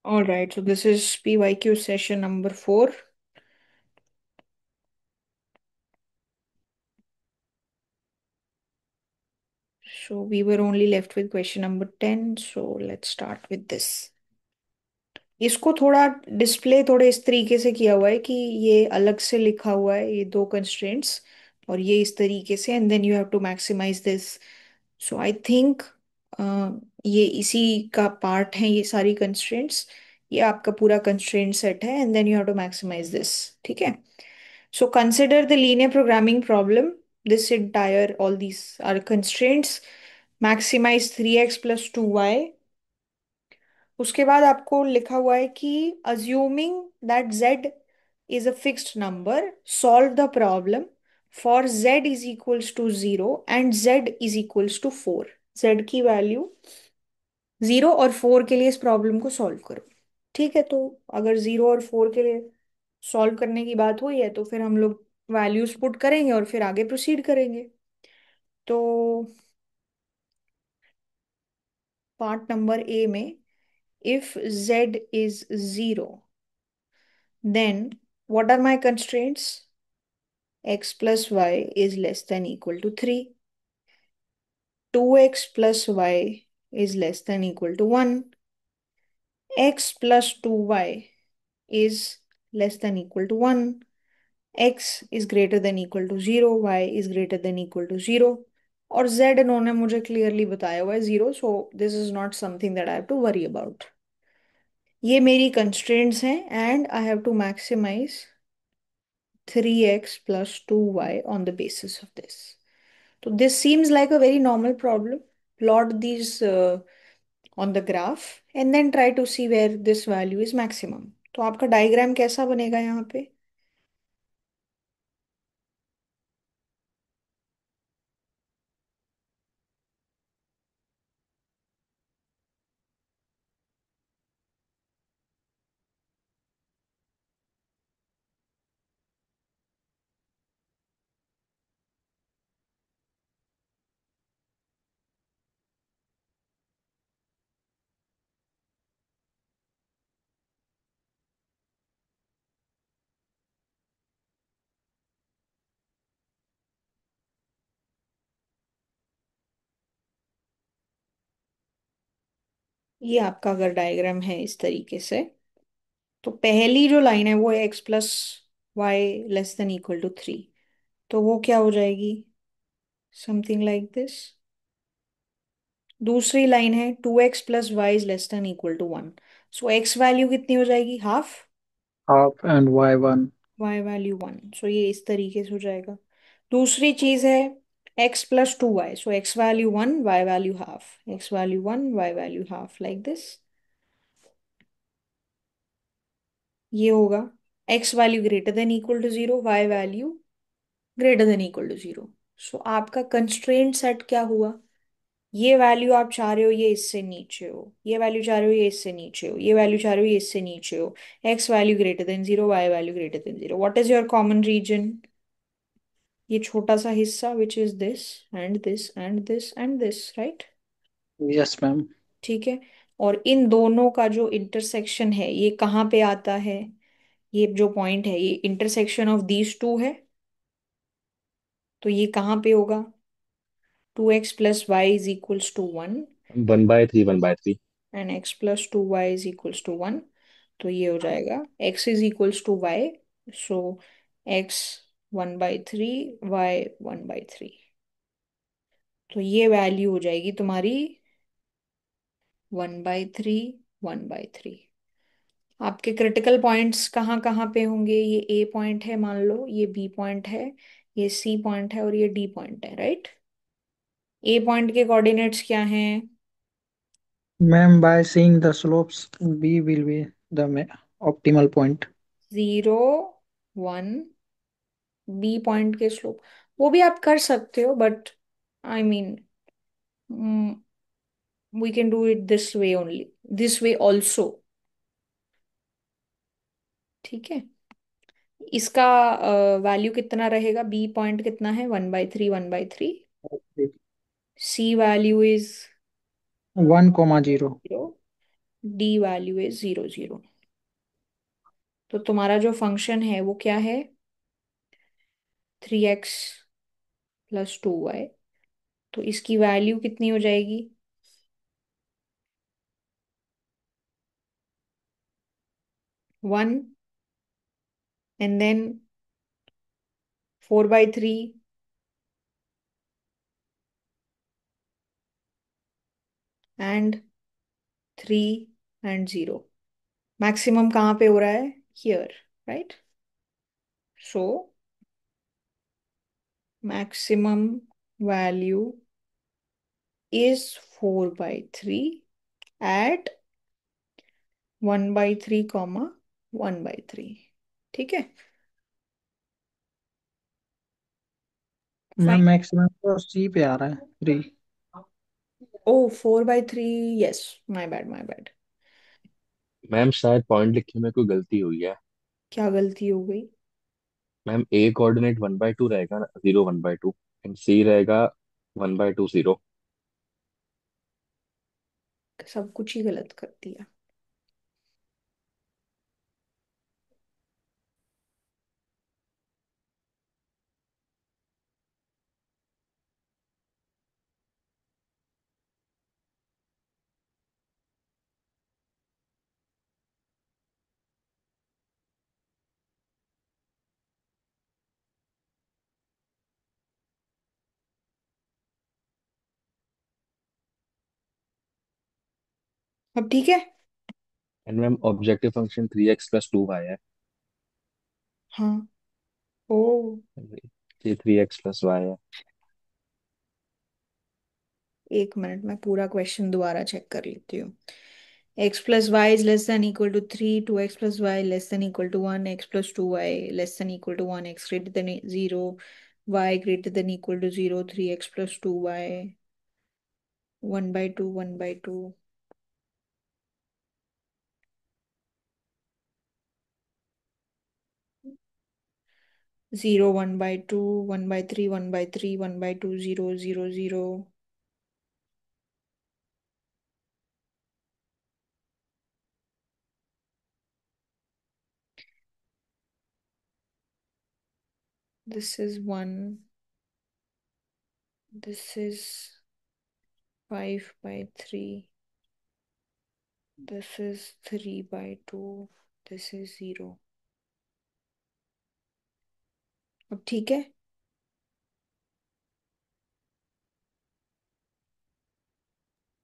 All right, so this is PYQ session number 4. So we were only left with question number 10. So let's start with this. इसको थोड़ा display थोड़े इस तरीके से किया हुआ है कि ये अलग से लिखा हुआ है, ये दो कंस्ट्रेंट्स, और ये इस तरीके से, and then you have to maximise this. So I think ये इसी का पार्ट है, ये सारी कंस्ट्रेंट्स. ये आपका पूरा कंस्ट्रेंट सेट है, and then you have to maximise this. ठीक है. So consider the linear programming problem. This entire, all these are constraints. Maximize 3x plus 2y. उसके बाद आपको लिखा हुआ है कि assuming that z is a fixed number, solve the problem for z is equals to 0 and z is equals to 4. z की value 0 और 4 के लिए इस प्रॉब्लम को सॉल्व करो. ठीक है, तो अगर 0 और 4 के लिए सॉल्व करने की बात हुई है तो फिर हम लोग वैल्यूज पुट करेंगे और फिर आगे प्रोसीड करेंगे. तो पार्ट नंबर ए में, if z is 0, then what are my constraints? x plus y is less than equal to 3, 2x plus y is less than equal to 1, x plus 2y is less than equal to 1, x is greater than equal to 0, y is greater than equal to 0, और z इन्होंने मुझे clearly बताया हुआ है 0. So this is not something that I have to worry about. ये मेरी constraints हैं, and I have to maximise 3x plus 2y on the basis of this. So this seems like a very normal problem. Plot these on the graph and then try to see where this value is maximum. तो आपका diagram कैसा बनेगा यहाँ पे? ये आपका अगर diagram है इस तरीके से, तो पहली जो लाइन है वो है x plus Y less than equal to 3. तो वो क्या हो जाएगी? Something like this. दूसरी लाइन है 2x plus Y is less than equal to 1. So x value कितनी हो जाएगी? Half. half and y1. y value 1. So ये इस तरीके से हो जाएगा. दूसरी चीज है x plus 2y. So x value 1, y value half. x value 1, y value half, like this. ये होगा x value greater than equal to 0, y value greater than equal to 0. So आपका कंस्ट्रेंट सेट क्या हुआ? ये value आप चाह रहे हो ये इससे नीचे हो, ये वैल्यू चाह रहे हो ये इससे नीचे हो, ये वैल्यू चाह रहे हो ये इससे नीचे हो. x value greater than 0, y value greater than 0. What is your common region? ये छोटा सा हिस्सा, which is this and this and this and this, right? Yes, ma'am. ठीक है. और इन दोनों का जो इंटरसेक्शन है ये कहाँ पे आता है? ये जो पॉइंट है ये इंटरसेक्शन ऑफ दीज टू है. तो ये कहाँ पे होगा? 2x plus Y is equals to 1 1/3, 1/3. And x plus 2y is equals to 1. तो ये हो जाएगा x is equals to y. So x 1/3, y 1/3. तो ये वैल्यू हो जाएगी तुम्हारी 1/3, 1/3. आपके क्रिटिकल पॉइंट्स कहाँ कहाँ पे होंगे? ये ए पॉइंट है मान लो, ये बी पॉइंट है, ये सी पॉइंट है और ये डी पॉइंट है, राइट? ए पॉइंट के कोऑर्डिनेट्स क्या हैं? Ma'am, by seeing the slopes, B will be the optimal point. 0, 1. B point के स्लोप वो भी आप कर सकते हो, but I mean we can do it this way only, this way also. ठीक है. इसका वैल्यू कितना रहेगा? बी पॉइंट कितना है? 1/3, 1/3. C value is 1, 0. 0. D value is 0 0। तो तुम्हारा जो फंक्शन है वो क्या है? 3x + 2y। तो इसकी वैल्यू कितनी हो जाएगी? 1, and then 4/3 and 3 and 0। Maximum कहाँ पे हो रहा है? Here, right? So maximum value is 4/3 at 1/3 comma 1/3। ठीक है। Ma'am fine. मैक्सिमम तो सी पे आ रहा है 3। ओ, 4/3। Yes, my bad my bad. Ma'am शायद पॉइंट लिखने में कोई गलती हुई है। क्या गलती हो गई? मैम ए कोऑर्डिनेट 1/2 रहेगा, 0 1/2, एंड सी रहेगा 1/2 0। सब कुछ ही गलत कर दिया। अब ठीक है। And ma'am objective function 3x + 2y है। हाँ। ओ, ये 3x + y है। 1 मिनट में पूरा क्वेश्चन दोबारा चेक कर लेती हूँ। x + y < <3, 2x + y < <1, x + 2y < <1, x greater than 0, y greater than = 0, 3x + 2y 1/2 1/2, 0 1/2, 1/3 1/3, 1/2 0 0 0। This is 1. This is 5/3. This is 3/2. This is 0। अब ठीक है।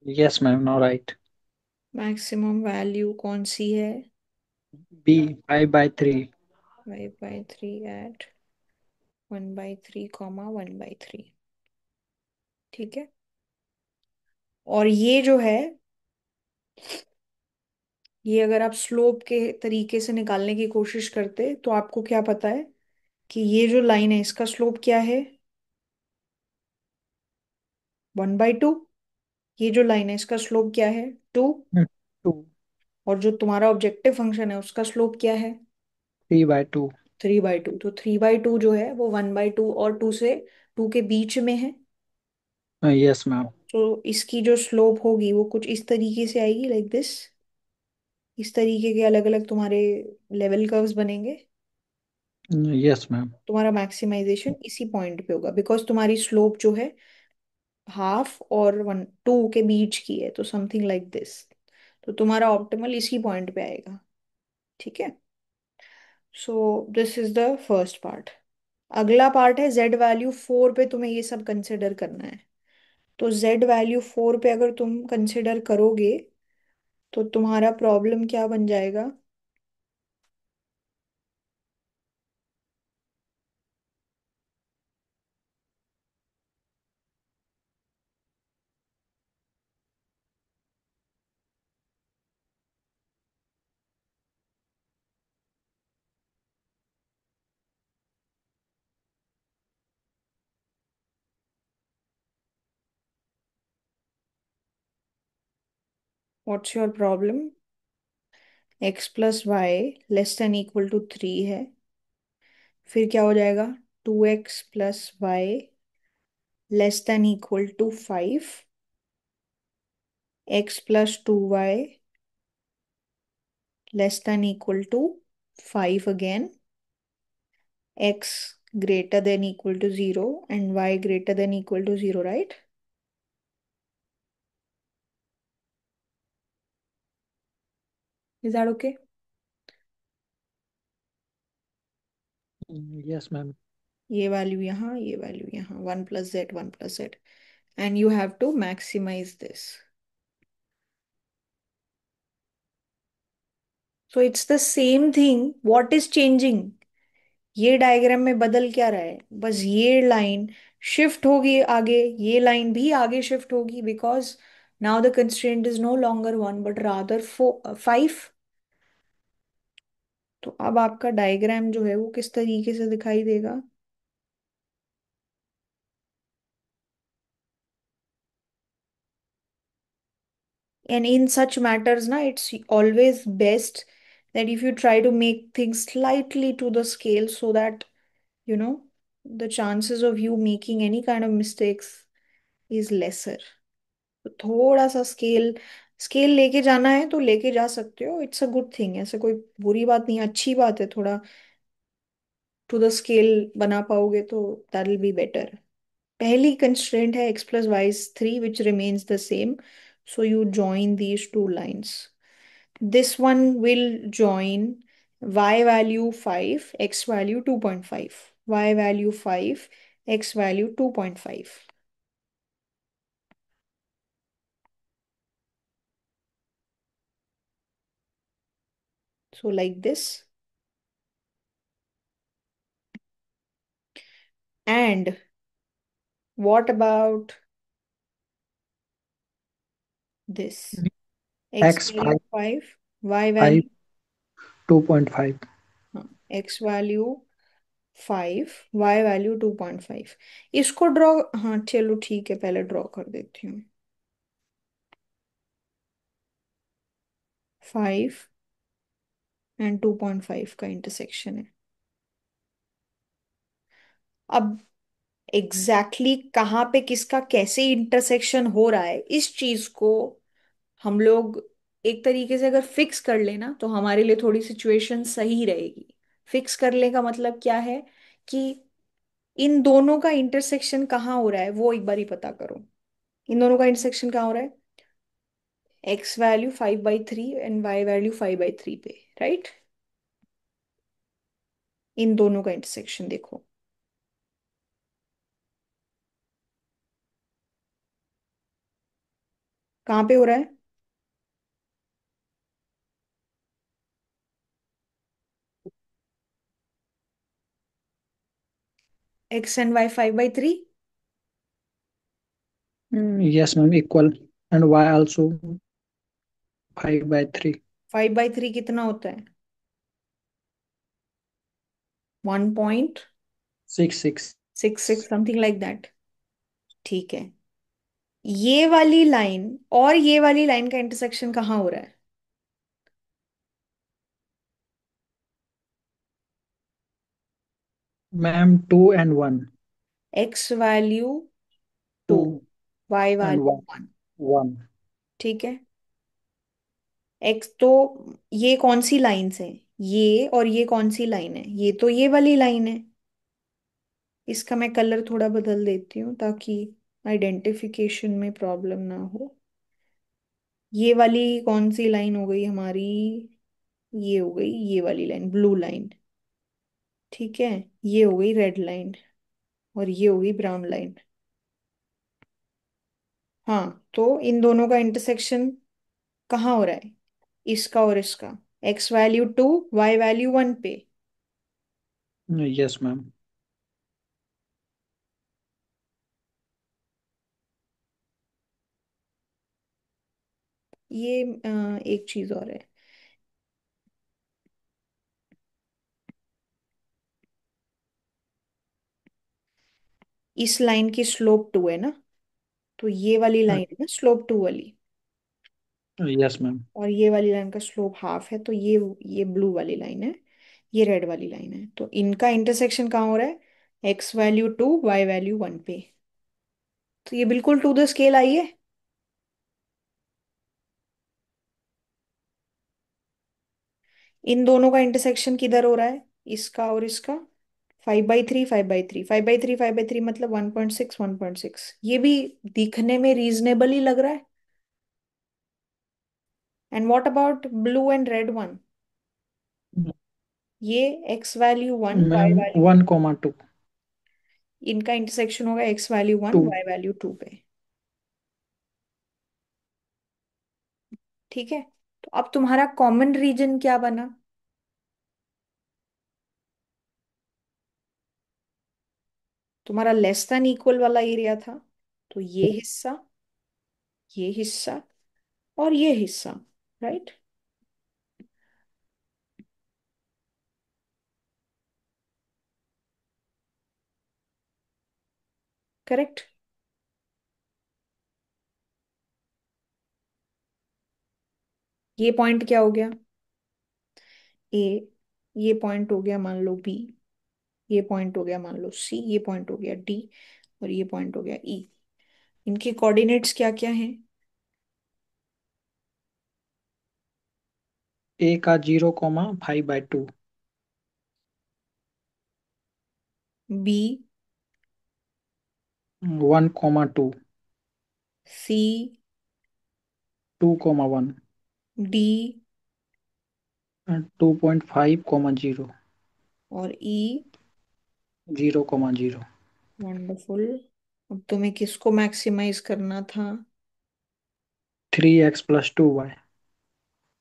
Yes ma'am, no right. Maximum value कौन सी है? बी 5/3। 5/3 at 1/3 comma 1/3। ठीक है। और ये जो है, ये अगर आप स्लोप के तरीके से निकालने की कोशिश करते तो आपको क्या पता है कि ये जो लाइन है इसका स्लोप क्या है? 1/2। ये जो लाइन है इसका स्लोप क्या है? 2। 2। और जो तुम्हारा ऑब्जेक्टिव फंक्शन है उसका स्लोप क्या है? 3/2। 3/2। तो 3/2 जो है वो 1/2 और 2 से 2 के बीच में है। Yes ma'am. तो इसकी जो स्लोप होगी वो कुछ इस तरीके से आएगी, लाइक दिस। इस तरीके के अलग अलग तुम्हारे लेवल कर्व्स बनेंगे। Yes ma'am. तुम्हारा मैक्सिमाइजेशन इसी पॉइंट पे होगा, बिकॉज तुम्हारी स्लोप जो है हाफ और 1 2 के बीच की है, तो समथिंग लाइक दिस। तो तुम्हारा ऑप्टिमल इसी पॉइंट पे आएगा। ठीक है। सो this is the first part. अगला पार्ट है Z वैल्यू 4 पे तुम्हें ये सब कंसिडर करना है। तो Z वैल्यू 4 पे अगर तुम कंसिडर करोगे तो तुम्हारा प्रॉब्लम क्या बन जाएगा? What's your problem? x + y < <3 है। फिर क्या हो जाएगा? 2x + y < <5, x + 2y less than equal to 5 again, x greater than equal to 0 and y greater than equal to 0, right? Is that okay? Yes, ma'am. ये value यहाँ, ये value यहाँ, 1 + z, 1 + z, and you have to maximize this. So it's the same thing. What is changing? ये diagram में बदल क्या रहा है? बस ये लाइन शिफ्ट होगी आगे, ये लाइन भी आगे शिफ्ट होगी, because now the constraint is no longer 1 but rather 5. तो अब आपका डायग्राम जो है वो किस तरीके से दिखाई देगा? And in such matters, na, it's always best that if you try to make things slightly to the scale so that, you know, the chances of you making any kind of mistakes is lesser. तो थोड़ा सा scale scale लेके जाना है तो लेके जा सकते हो, इट्स अ गुड थिंग, ऐसे कोई बुरी बात नहीं, अच्छी बात है, थोड़ा टू द स्केल बना पाओगे तो दैट विल बी बेटर. पहली कंस्ट्रेंट है x + y is 3 which remains the same, so you join these two lines. This one will join y value 5, x value 2.5, y value 5, x value 2.5. So like this. And what about this? X X value 5 5, y 5 value, 2.5. x value 5, y value 2.5. इसको draw, हाँ चलो ठीक है, पहले draw कर देती हूँ. 5 and 2.5 का इंटरसेक्शन है. अब एग्जैक्टली exactly कहाँ पे किसका कैसे इंटरसेक्शन हो रहा है, इस चीज को हम लोग एक तरीके से अगर फिक्स कर लेना तो हमारे लिए थोड़ी सिचुएशन सही रहेगी. फिक्स करने का मतलब क्या है कि इन दोनों का इंटरसेक्शन कहाँ हो रहा है वो एक बार ही पता करो. इन दोनों का इंटरसेक्शन कहाँ हो रहा है? X value 5/3 and Y value 5/3 पे, राइट? इन दोनों का इंटरसेक्शन देखो कहाँ पे हो रहा है. X and Y 5/3. Yes, ma'am. Equal. And Y also 5/3. 5/3 कितना होता है? 1.66, 6 6. Something like that. ठीक है. ये वाली लाइन और ये वाली लाइन का इंटरसेक्शन कहाँ हो रहा है? Ma'am, 2 and 1. X value 2, 2 Y and value 1. 1. 1. ठीक है. एक्स तो ये कौन सी लाइंस है? ये और ये कौन सी लाइन है? ये तो ये वाली लाइन है. इसका मैं कलर थोड़ा बदल देती हूँ ताकि आइडेंटिफिकेशन में प्रॉब्लम ना हो. ये वाली कौन सी लाइन हो गई हमारी? ये हो गई ये वाली लाइन, ब्लू लाइन. ठीक है. ये हो गई रेड लाइन और ये हो गई ब्राउन लाइन. हाँ, तो इन दोनों का इंटरसेक्शन कहाँ हो रहा है? इसका और इसका. एक्स वैल्यू 2, वाई वैल्यू 1 पे. Yes, ma'am. ये एक चीज और है. इस लाइन की स्लोप 2 है ना, तो ये वाली Uh, लाइन है ना स्लोप 2 वाली, Yes, ma'am. और ये वाली लाइन का स्लोप हाफ है, तो ये ब्लू वाली लाइन है, ये रेड वाली लाइन है. तो इनका इंटरसेक्शन कहाँ हो रहा है? एक्स वैल्यू 2, वाई वैल्यू 1 पे. तो ये बिल्कुल टू द स्केल आई है. इन दोनों का इंटरसेक्शन किधर हो रहा है, इसका और इसका। 5/3 5/3 5/3 5/3 मतलब 1.6 1.6। ये भी दिखने में रीजनेबल ही लग रहा है। And what about blue and red one? ये x value 1 y ma'am value, 1,2। इनका इंटरसेक्शन होगा x value 1 two. y value 2 पे। ठीक है, तो अब तुम्हारा कॉमन रीजन क्या बना? तुम्हारा लेस देन इक्वल वाला एरिया था, तो ये हिस्सा और ये हिस्सा, राइट? करेक्ट। ये पॉइंट क्या हो गया? ए। ये पॉइंट हो गया मान लो बी। ये पॉइंट हो गया मान लो सी। ये पॉइंट हो गया डी। और ये पॉइंट हो गया ई। इनके कोऑर्डिनेट्स क्या क्या हैं? ए का 0,5/2। बी, 1,2। सी, 2,1। डी 2.5,0। और ई। 0,0। वंडरफुल। अब तुम्हें किसको मैक्सिमाइज करना था? 3x + 2y।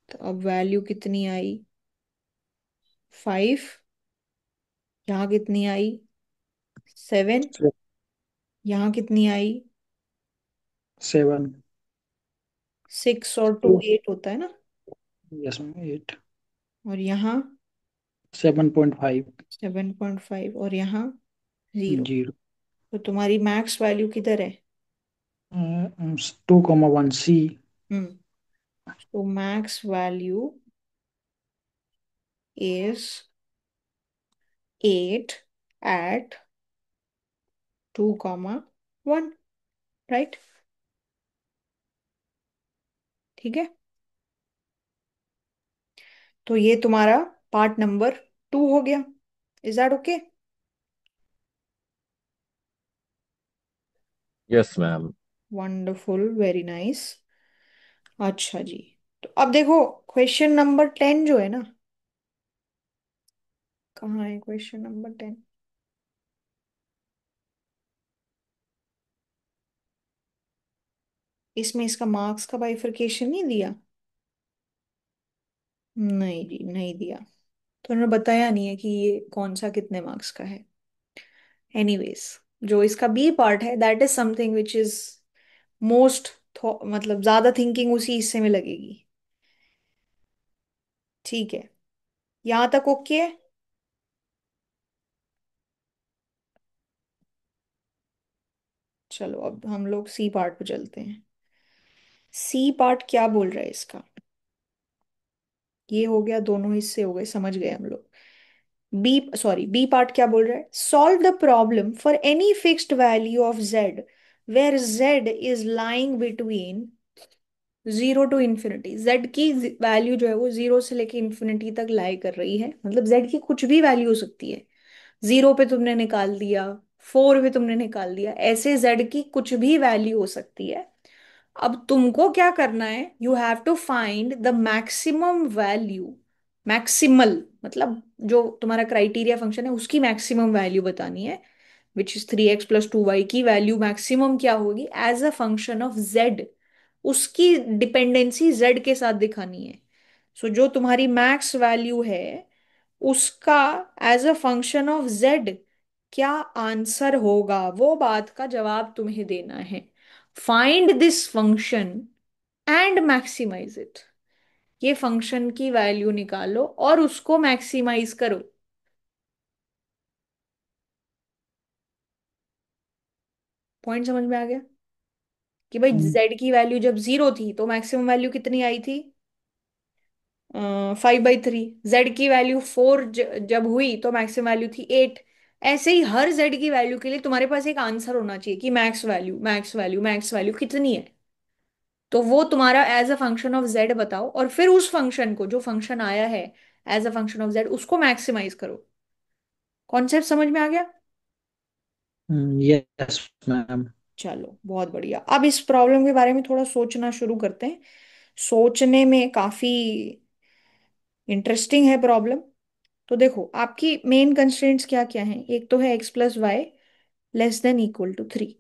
तो अब वैल्यू कितनी आई? 5। यहाँ कितनी आई? 7। यहाँ कितनी आई? 7। 6 और 2 2। 8 होता है ना। Yes ma'am, 8। और यहाँ 7.5। 7.5 और यहाँ 0। 0। तो तुम्हारी मैक्स वैल्यू किधर है? 2,1 सी। हम्म। तो max value is 8 at 2,1, right? ठीक है, तो ये तुम्हारा पार्ट नंबर 2 हो गया। Is that okay? Yes ma'am. Wonderful, very nice. अच्छा जी, तो अब देखो क्वेश्चन नंबर 10 जो है ना, कहाँ है क्वेश्चन नंबर 10? इसमें इसका मार्क्स का बाइफरकेशन नहीं दिया? नहीं जी, नहीं दिया। तो उन्होंने बताया नहीं है कि ये कौन सा कितने मार्क्स का है। एनीवेज, जो इसका बी पार्ट है that is something which is most, मतलब ज्यादा थिंकिंग उसी हिस्से में लगेगी। ठीक है, यहां तक ओके है? चलो अब हम लोग सी पार्ट पे चलते हैं। सी पार्ट क्या बोल रहा है इसका? ये हो गया, दोनों हिस्से हो गए, समझ गए हम लोग। बी पार्ट क्या बोल रहा है? Solve the problem for any fixed value of Z where Z is lying between 0 to ∞। Z की वैल्यू जो है वो 0 से लेके इन्फिनिटी तक लाई कर रही है, मतलब जेड की कुछ भी वैल्यू हो सकती है। 0 पे तुमने निकाल दिया, 4 पे तुमने निकाल दिया, ऐसे जेड की कुछ भी वैल्यू हो सकती है। अब तुमको क्या करना है? You have to find the maximum value. Maximal मतलब जो तुम्हारा क्राइटेरिया फंक्शन है उसकी मैक्सिमम वैल्यू बतानी है, विच इज 3x + 2y की वैल्यू मैक्सिमम क्या होगी as a function of Z. उसकी डिपेंडेंसी जेड के साथ दिखानी है। सो जो तुम्हारी मैक्स वैल्यू है उसका as a function of Z क्या आंसर होगा, वो बात का जवाब तुम्हें देना है। Find this function and maximize it. ये फंक्शन की वैल्यू निकालो और उसको मैक्सिमाइज करो। पॉइंट समझ में आ गया? कि भाई हम्म, z की वैल्यू जब 0 थी तो मैक्सिमम वैल्यू कितनी आई थी? 5/3। जेड की वैल्यू 4 जब हुई तो मैक्सिमम वैल्यू थी 8। ऐसे ही हर जेड की वैल्यू के लिए तुम्हारे पास एक आंसर होना चाहिए कि max value max value max value कितनी है। तो वो तुम्हारा as a function of z बताओ, और फिर उस फंक्शन को, जो फंक्शन आया है as a function of z, उसको मैक्सिमाइज करो। कॉन्सेप्ट समझ में आ गया? Yes ma'am. चलो बहुत बढ़िया। अब इस प्रॉब्लम के बारे में थोड़ा सोचना शुरू करते हैं। सोचने में काफी इंटरेस्टिंग है प्रॉब्लम। तो देखो, आपकी मेन कंस्ट्रेंट्स क्या क्या हैं? एक तो है x plus Y less than equal to 3।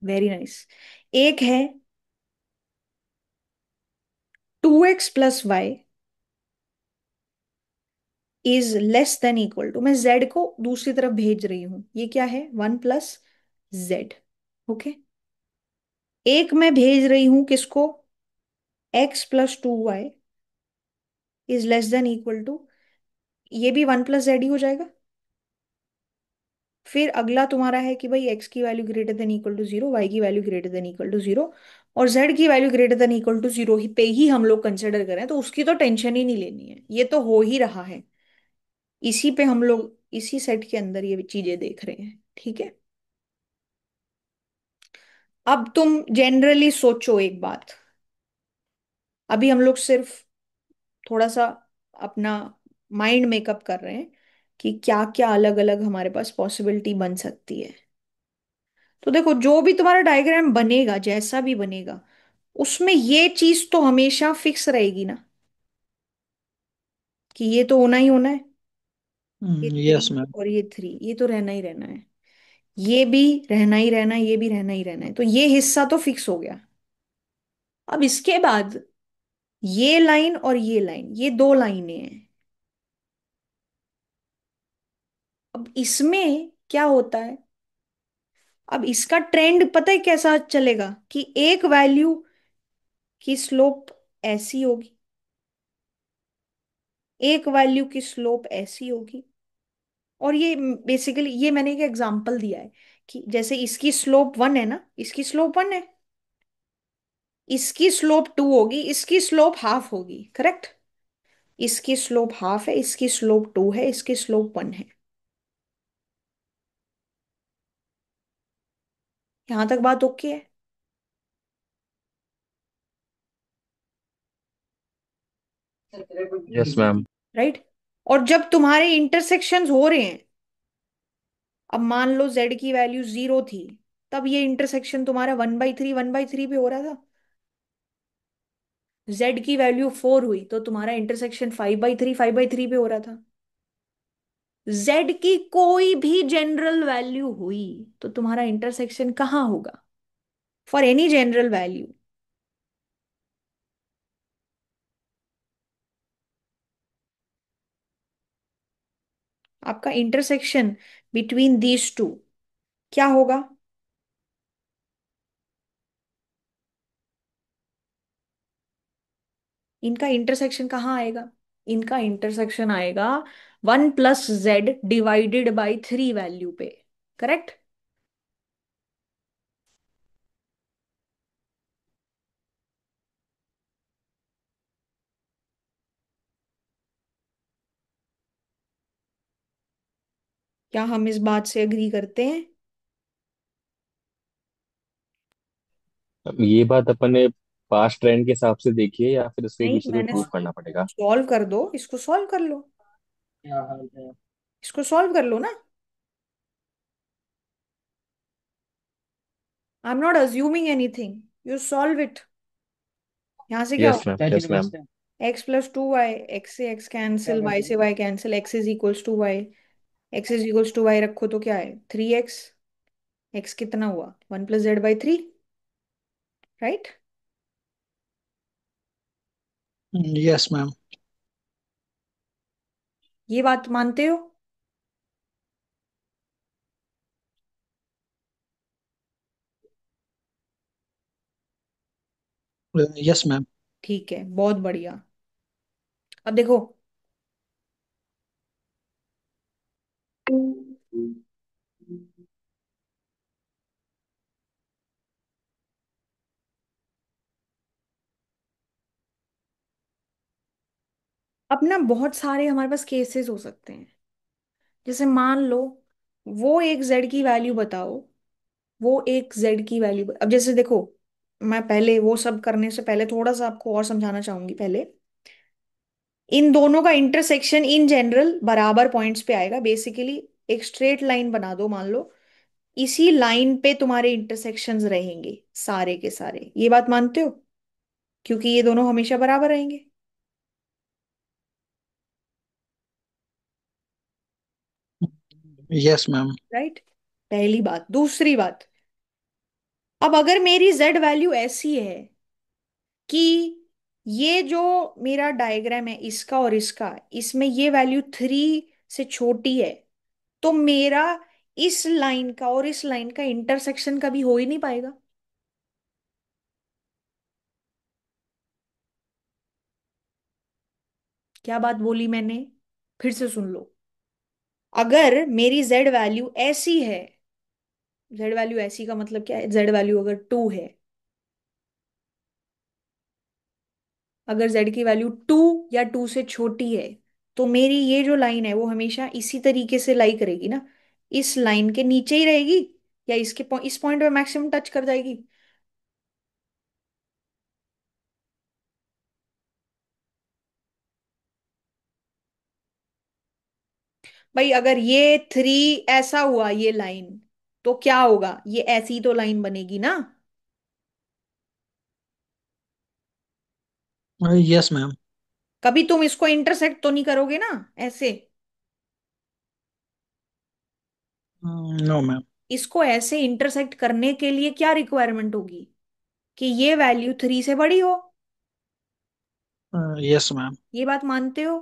Very nice. एक है 2x plus Y is less than equal to, मैं z को दूसरी तरफ भेज रही हूं, ये क्या है? 1 प्लस z। ओके। एक मैं भेज रही हूं किसको? x plus 2y is less than equal to, ये भी 1 प्लस z ही हो जाएगा। फिर अगला तुम्हारा है कि भाई x की वैल्यू greater than equal to 0, y की वैल्यू ग्रेटर देन इक्वल टू 0, और z की वैल्यू ग्रेटर देन इक्वल टू 0 ही पे ही हम लोग कंसिडर करें, तो उसकी तो टेंशन ही नहीं लेनी है, ये तो हो ही रहा है। इसी पे हम लोग इसी सेट के अंदर ये चीजें देख रहे हैं, ठीक है। अब तुम जनरली सोचो एक बात। अभी हम लोग सिर्फ थोड़ा सा अपना माइंड मेकअप कर रहे हैं कि क्या क्या अलग अलग हमारे पास पॉसिबिलिटी बन सकती है। तो देखो, जो भी तुम्हारा डायग्राम बनेगा, जैसा भी बनेगा, उसमें ये चीज तो हमेशा फिक्स रहेगी ना, कि ये तो होना ही होना है। ये यस 3 मैम। और ये 3, ये तो रहना ही रहना है। ये भी रहना ही रहना है, ये भी रहना ही रहना है, तो ये हिस्सा तो फिक्स हो गया। अब इसके बाद ये लाइन और ये लाइन, ये दो लाइनें हैं। अब इसमें क्या होता है? अब इसका ट्रेंड पता है कैसा चलेगा? कि एक वैल्यू की स्लोप ऐसी होगी, एक वैल्यू की स्लोप ऐसी होगी। और ये बेसिकली, ये मैंने एक एग्जांपल दिया है कि जैसे इसकी स्लोप 1 है ना, इसकी स्लोप 1 है, इसकी स्लोप 2 होगी, इसकी स्लोप हाफ होगी, करेक्ट। इसकी स्लोप हाफ है, इसकी स्लोप 2 है, इसकी स्लोप 1 है। यहां तक बात ओके है? Yes ma'am. राइट। और जब तुम्हारे इंटरसेक्शंस हो रहे हैं, अब मान लो z की वैल्यू 0 थी, तब ये इंटरसेक्शन तुम्हारा 1/3 1/3 पे हो रहा था। z की वैल्यू 4 हुई तो तुम्हारा इंटरसेक्शन 5/3 5/3 पे हो रहा था। z की कोई भी जनरल वैल्यू हुई तो तुम्हारा इंटरसेक्शन कहाँ होगा? फॉर एनी जनरल वैल्यू, आपका इंटरसेक्शन बिटवीन दीज टू क्या होगा? इनका इंटरसेक्शन कहाँ आएगा? इनका इंटरसेक्शन आएगा 1 plus z divided by 3 value पे, करेक्ट। क्या हम इस बात से अग्री करते हैं? अब ये बात अपन ने पास्ट ट्रेंड के हिसाब से देखी है या फिर इसके नहीं, पीछे कोई मैंने प्रूफ करना पड़ेगा? सॉल्व कर दो, इसको सॉल्व कर लो, क्या हाल है? इसको सॉल्व कर लो ना। I am not assuming anything, you solve it. यहां से क्या यस होगा? Ma'am, yes ma'am. x plus 2y, x से x कैंसिल, y से y cancel, x is equals to y, x is equals to y रखो तो क्या है? 3x। x कितना हुआ? 1 plus z by 3, right. Yes ma'am. ये बात मानते हो? Yes ma'am. ठीक है, बहुत बढ़िया। अब देखो, अब ना बहुत सारे हमारे पास केसेस हो सकते हैं। जैसे मान लो, वो एक z की वैल्यू बताओ, वो एक z की वैल्यू, अब जैसे देखो, मैं पहले वो सब करने से पहले थोड़ा सा आपको और समझाना चाहूंगी पहले। इन दोनों का इंटरसेक्शन इन जनरल बराबर पॉइंट्स पे आएगा बेसिकली। एक स्ट्रेट लाइन बना दो मान लो, इसी लाइन पे तुम्हारे इंटरसेक्शंस रहेंगे सारे के सारे, ये बात मानते हो? क्योंकि ये दोनों हमेशा बराबर रहेंगे। Yes ma'am. राइट। पहली बात। दूसरी बात, अब अगर मेरी जेड वैल्यू ऐसी है कि ये जो मेरा डायग्राम है इसका और इसका, इसमें ये वैल्यू 3 से छोटी है, तो मेरा इस लाइन का और इस लाइन का इंटरसेक्शन कभी हो ही नहीं पाएगा। क्या बात बोली मैंने? फिर से सुन लो। अगर मेरी जेड वैल्यू ऐसी है, जेड वैल्यू ऐसी का मतलब क्या है? जेड वैल्यू अगर 2 है, अगर जेड की वैल्यू 2 या 2 से छोटी है, तो मेरी ये जो लाइन है वो हमेशा इसी तरीके से लाई करेगी ना, इस लाइन के नीचे ही रहेगी, या इसके इस पॉइंट पे मैक्सिमम टच कर जाएगी। भाई अगर ये 3 ऐसा हुआ ये लाइन, तो क्या होगा? ये ऐसी तो लाइन बनेगी ना। Yes ma'am. कभी तुम इसको इंटरसेक्ट तो नहीं करोगे ना ऐसे? No ma'am. इसको ऐसे इंटरसेक्ट करने के लिए क्या रिक्वायरमेंट होगी? कि ये वैल्यू 3 से बड़ी हो। Yes ma'am. ये बात मानते हो?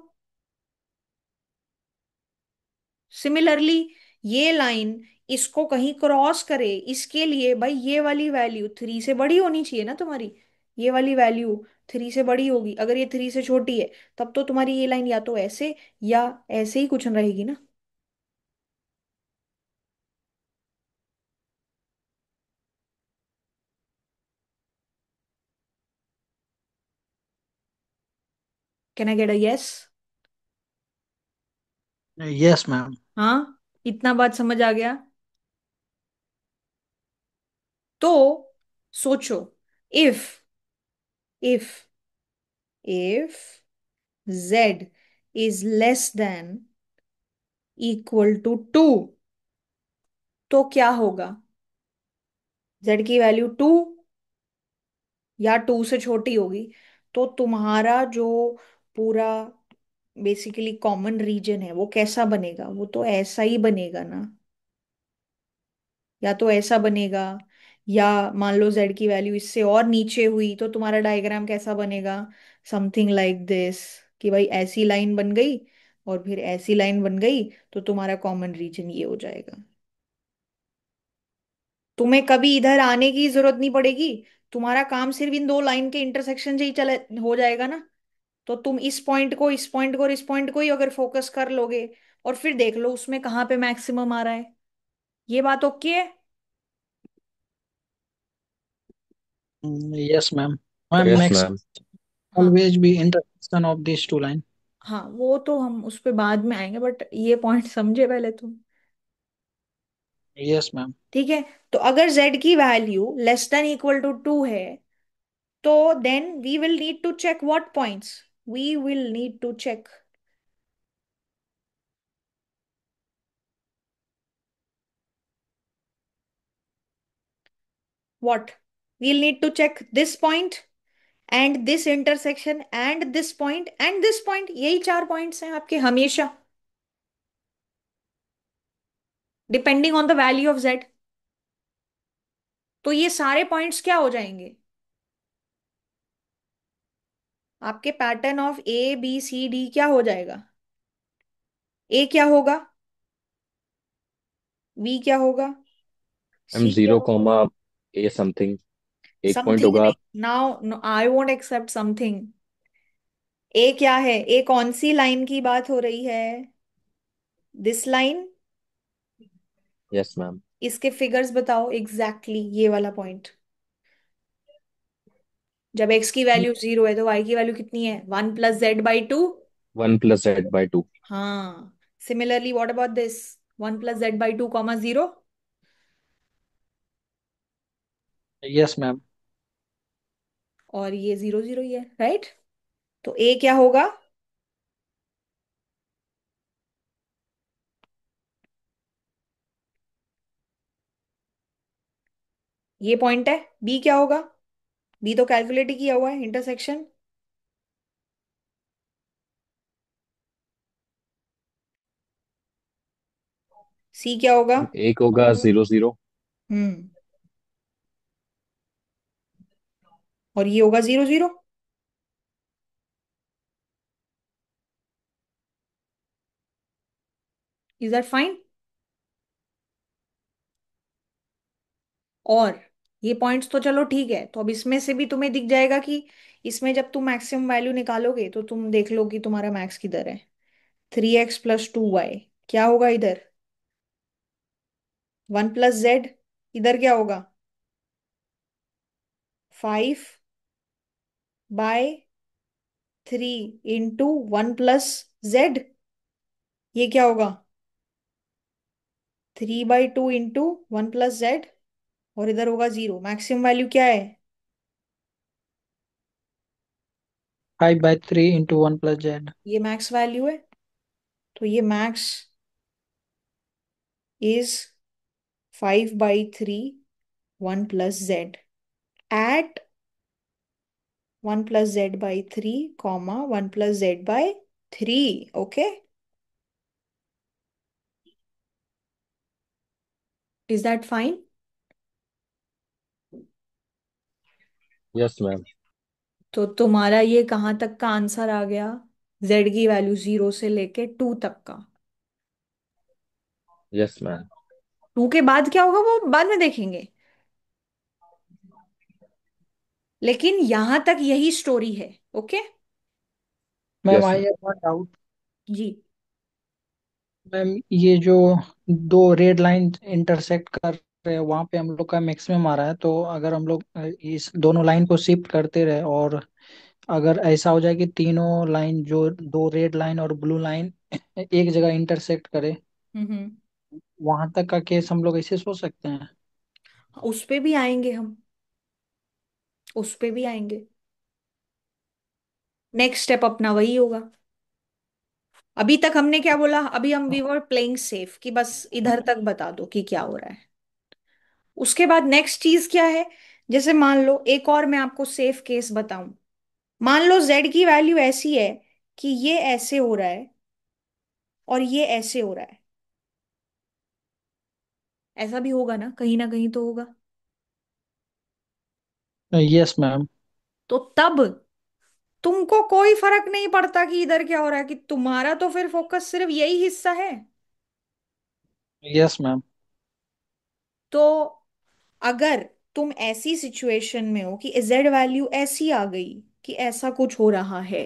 सिमिलरली ये लाइन इसको कहीं क्रॉस करे, इसके लिए भाई ये वाली वैल्यू 3 से बड़ी होनी चाहिए ना तुम्हारी। ये वाली वैल्यू 3 से बड़ी होगी, अगर ये 3 से छोटी है तब तो तुम्हारी ये लाइन या तो ऐसे या ऐसे ही कुछ रहेगी ना। Can I get a yes? Yes ma'am. हाँ, इतना बात समझ आ गया। तो सोचो, if if if z is less than equal to 2, तो क्या होगा? z की वैल्यू 2 या 2 से छोटी होगी, तो तुम्हारा जो पूरा बेसिकली कॉमन रीजन है वो कैसा बनेगा? वो तो ऐसा ही बनेगा ना। या तो ऐसा बनेगा, या मान लो z की वैल्यू इससे और नीचे हुई तो तुम्हारा डायग्राम कैसा बनेगा? समथिंग लाइक दिस, कि भाई ऐसी लाइन बन गई और फिर ऐसी लाइन बन गई, तो तुम्हारा कॉमन रीजन ये हो जाएगा। तुम्हें कभी इधर आने की जरूरत नहीं पड़ेगी। तुम्हारा काम सिर्फ इन दो लाइन के इंटरसेक्शन से ही चले हो जाएगा ना। तो तुम इस पॉइंट को, इस पॉइंट को और इस पॉइंट को ही अगर फोकस कर लोगे, और फिर देख लो उसमें कहाँ पे मैक्सिमम आ रहा है। ये बात ओके है? Yes ma'am. Ma'am yes next ma'am. हाँ। always be intersection of these two line. हाँ, वो तो हम उस पे बाद में आएंगे, बट ये पॉइंट समझे पहले तुम। Yes ma'am. ठीक है। तो अगर z की वैल्यू लेस देन इक्वल टू 2 है, तो then we will need to check what points? We will need to check what? We'll need to check this point and this intersection and this point and this point. यही 4 points हैं आपके हमेशा, depending on the value of z। तो ये सारे points क्या हो जाएंगे? आपके pattern of A B C D क्या हो जाएगा? ए क्या होगा? बी क्या होगा? मैम सी क्या जीरो होगा? कॉमा ए समथिंग एक पॉइंट समथिंग होगा। नहीं। Now I won't accept something. A क्या है? ए कौन सी लाइन की बात हो रही है? This line. Yes ma'am. इसके फिगर्स बताओ एग्जैक्टली exactly ये वाला पॉइंट। जब x की वैल्यू 0 है तो y की वैल्यू कितनी है? 1 + z/2। 1 + z/2। हाँ। Similarly what about this? 1 + z/2 comma 0। Yes ma'am. और ये 0 0 ही है, राइट? तो ए क्या होगा? ये पॉइंट है। बी क्या होगा? बी तो कैलकुलेट ही किया हुआ है, इंटरसेक्शन। सी क्या होगा? एक होगा 0 0। हम्म। और ये होगा 0 0। Is that fine? और ये पॉइंट्स तो चलो ठीक है, तो अब इसमें से भी तुम्हें दिख जाएगा कि इसमें जब तुम मैक्सिमम वैल्यू निकालोगे तो तुम देख लो कि तुम्हारा मैक्स किधर है। 3x + 2y क्या होगा इधर? 1 + z। इधर क्या होगा? 5/3 × 1 + z। ये क्या होगा? 3/2 × 1 + z। और इधर होगा 0। मैक्सिमम वैल्यू क्या है? 5/3 × 1 + z। ये मैक्स वैल्यू है। तो ये max is 5/3 1 + z at 1 + z/3, 1 + z/3। Okay, is that fine? Yes ma'am. तो तुम्हारा ये कहाँ तक का आंसर आ गया? z की वैल्यू 0 से लेके 2 तक का। Yes ma'am. 2 के बाद क्या होगा वो बाद में देखेंगे, लेकिन यहां तक यही स्टोरी है। Okay. Ma'am yes I ma'am. Have one doubt. जी। मैम ये जो दो रेड लाइन इंटरसेक्ट कर रहे हैं वहां पे हम लोग का मैक्सिमम आ रहा है, तो अगर हम लोग इस दोनों लाइन को शिफ्ट करते रहे और अगर ऐसा हो जाए कि तीनों लाइन जो दो रेड लाइन और ब्लू लाइन एक जगह इंटरसेक्ट करे, हम्म। वहां तक का केस हम लोग ऐसे सोच सकते हैं? उस पे भी आएंगे हम, उस पे भी आएंगे। नेक्स्ट स्टेप अपना वही होगा। अभी तक हमने क्या बोला? अभी हम वी वर प्लेइंग सेफ कि बस इधर तक बता दो कि क्या हो रहा है। उसके बाद नेक्स्ट चीज क्या है? जैसे मान लो एक और मैं आपको सेफ केस बताऊं। मान लो z की वैल्यू ऐसी है कि ये ऐसे हो रहा है और ये ऐसे हो रहा है। ऐसा भी होगा ना कहीं तो होगा। Yes ma'am. तो तब तुमको कोई फर्क नहीं पड़ता कि इधर क्या हो रहा है, कि तुम्हारा तो फिर फोकस सिर्फ यही हिस्सा है। Yes ma'am. तो अगर तुम ऐसी सिचुएशन में हो कि z वैल्यू ऐसी आ गई कि ऐसा कुछ हो रहा है,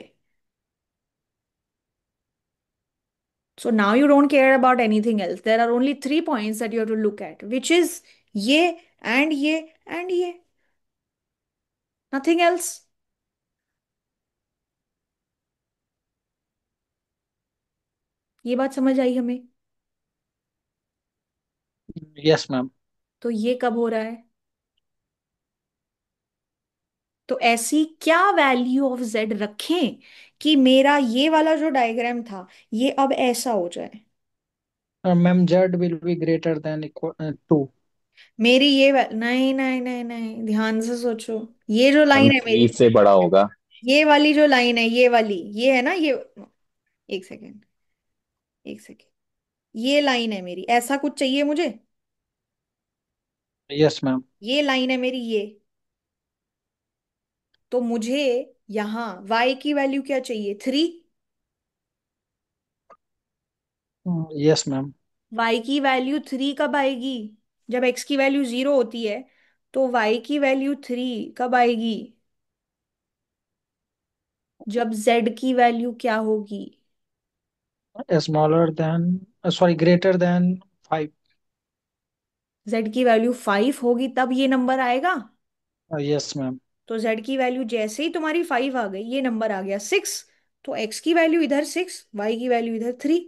so now you don't care about anything else. There are only 3 points that you have to look at, which is ये ये एंड ये, nothing else. ये बात समझ आई हमें? Yes ma'am. तो ये कब हो रहा है? तो ऐसी क्या वैल्यू ऑफ z रखें कि मेरा ये वाला जो डायग्राम था ये अब ऐसा हो जाए? Ma'am z will be greater than equal to. मेरी नहीं नहीं नहीं नहीं, ध्यान से सोचो। ये जो मैम लाइन है थ्री मेरी, से बड़ा होगा। ये वाली जो लाइन है, ये वाली, ये है ना ये। एक सेकेंड, एक सेकेंड। ये लाइन है मेरी, ऐसा कुछ चाहिए मुझे। Yes ma'am. ये लाइन है मेरी, ये। तो मुझे यहाँ y की वैल्यू क्या चाहिए? 3। Yes ma'am. y की वैल्यू 3 कब आएगी? जब x की वैल्यू 0 होती है। तो y की वैल्यू 3 कब आएगी? जब z की वैल्यू क्या होगी? Smaller than, sorry greater than 5। z की वैल्यू 5 होगी तब ये नंबर आएगा। Yes ma'am. तो z की वैल्यू जैसे ही तुम्हारी 5 आ गई, ये नंबर आ गया 6। तो x की वैल्यू इधर 6, y की वैल्यू इधर 3।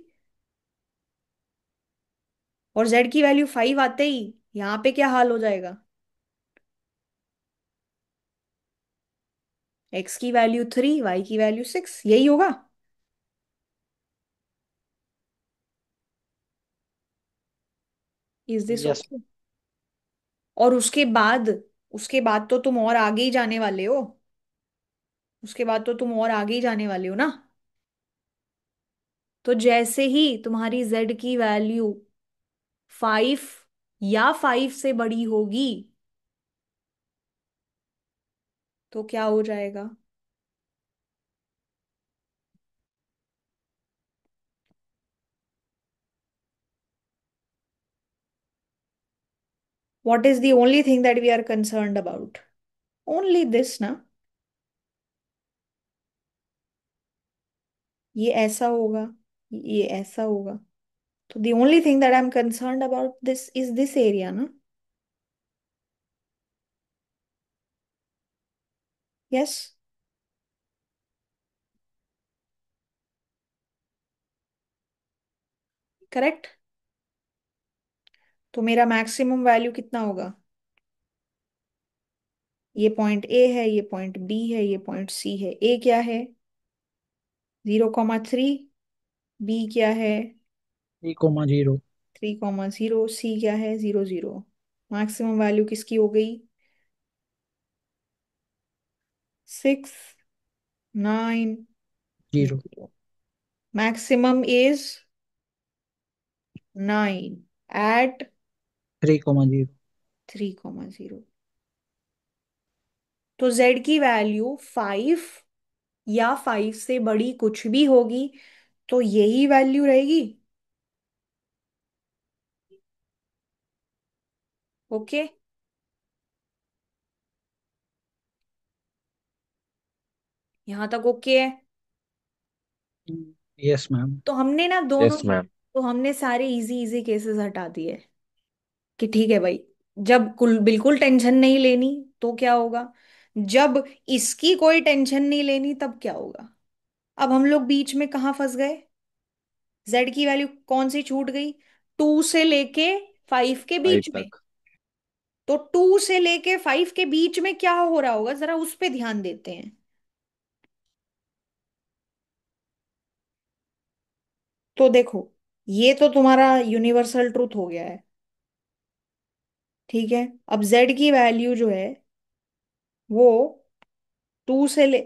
और z की वैल्यू 5 आते ही यहाँ पे क्या हाल हो जाएगा? एक्स की वैल्यू 3, वाई की वैल्यू 6, यही होगा। Is this yes. ओके? और उसके बाद तो तुम और आगे ही जाने वाले हो। उसके बाद तो तुम और आगे ही जाने वाले हो ना। तो जैसे ही तुम्हारी z की वैल्यू 5 या 5 से बड़ी होगी, तो क्या हो जाएगा? What is the only thing that we are concerned about? Only this ना। ये ऐसा होगा, ये ऐसा होगा। तो the only thing that I am concerned about this is this area ना। यस। करेक्ट। तो मेरा मैक्सिमम वैल्यू कितना होगा? ये पॉइंट ए है, ये पॉइंट बी है, ये पॉइंट सी है। ए क्या है? 0,3। बी क्या है? 3,0। 3,0। सी क्या है? 0,0। मैक्सिमम वैल्यू किसकी हो गई? 6, 9, 0। 0। Maximum is 9 at 3,0। 3,0। तो z की वैल्यू 5 या 5 से बड़ी कुछ भी होगी, तो यही वैल्यू रहेगी। ओके। यहां तक ओके है? Yes ma'am. तो हमने ना दोनों, यस मैम। तो हमने सारे इजी इजी केसेस हटा दिए कि ठीक है भाई, जब कुल बिल्कुल टेंशन नहीं लेनी तो क्या होगा, जब इसकी कोई टेंशन नहीं लेनी तब क्या होगा। अब हम लोग बीच में कहाँ फंस गए? z की वैल्यू कौन सी छूट गई? 2 से लेके 5 के 5 बीच में। तक। तो 2 से लेके 5 के बीच में क्या हो रहा होगा, जरा उस पे ध्यान देते हैं। तो देखो, ये तो तुम्हारा यूनिवर्सल ट्रूथ हो गया है। ठीक है। अब z की वैल्यू जो है वो 2 से ले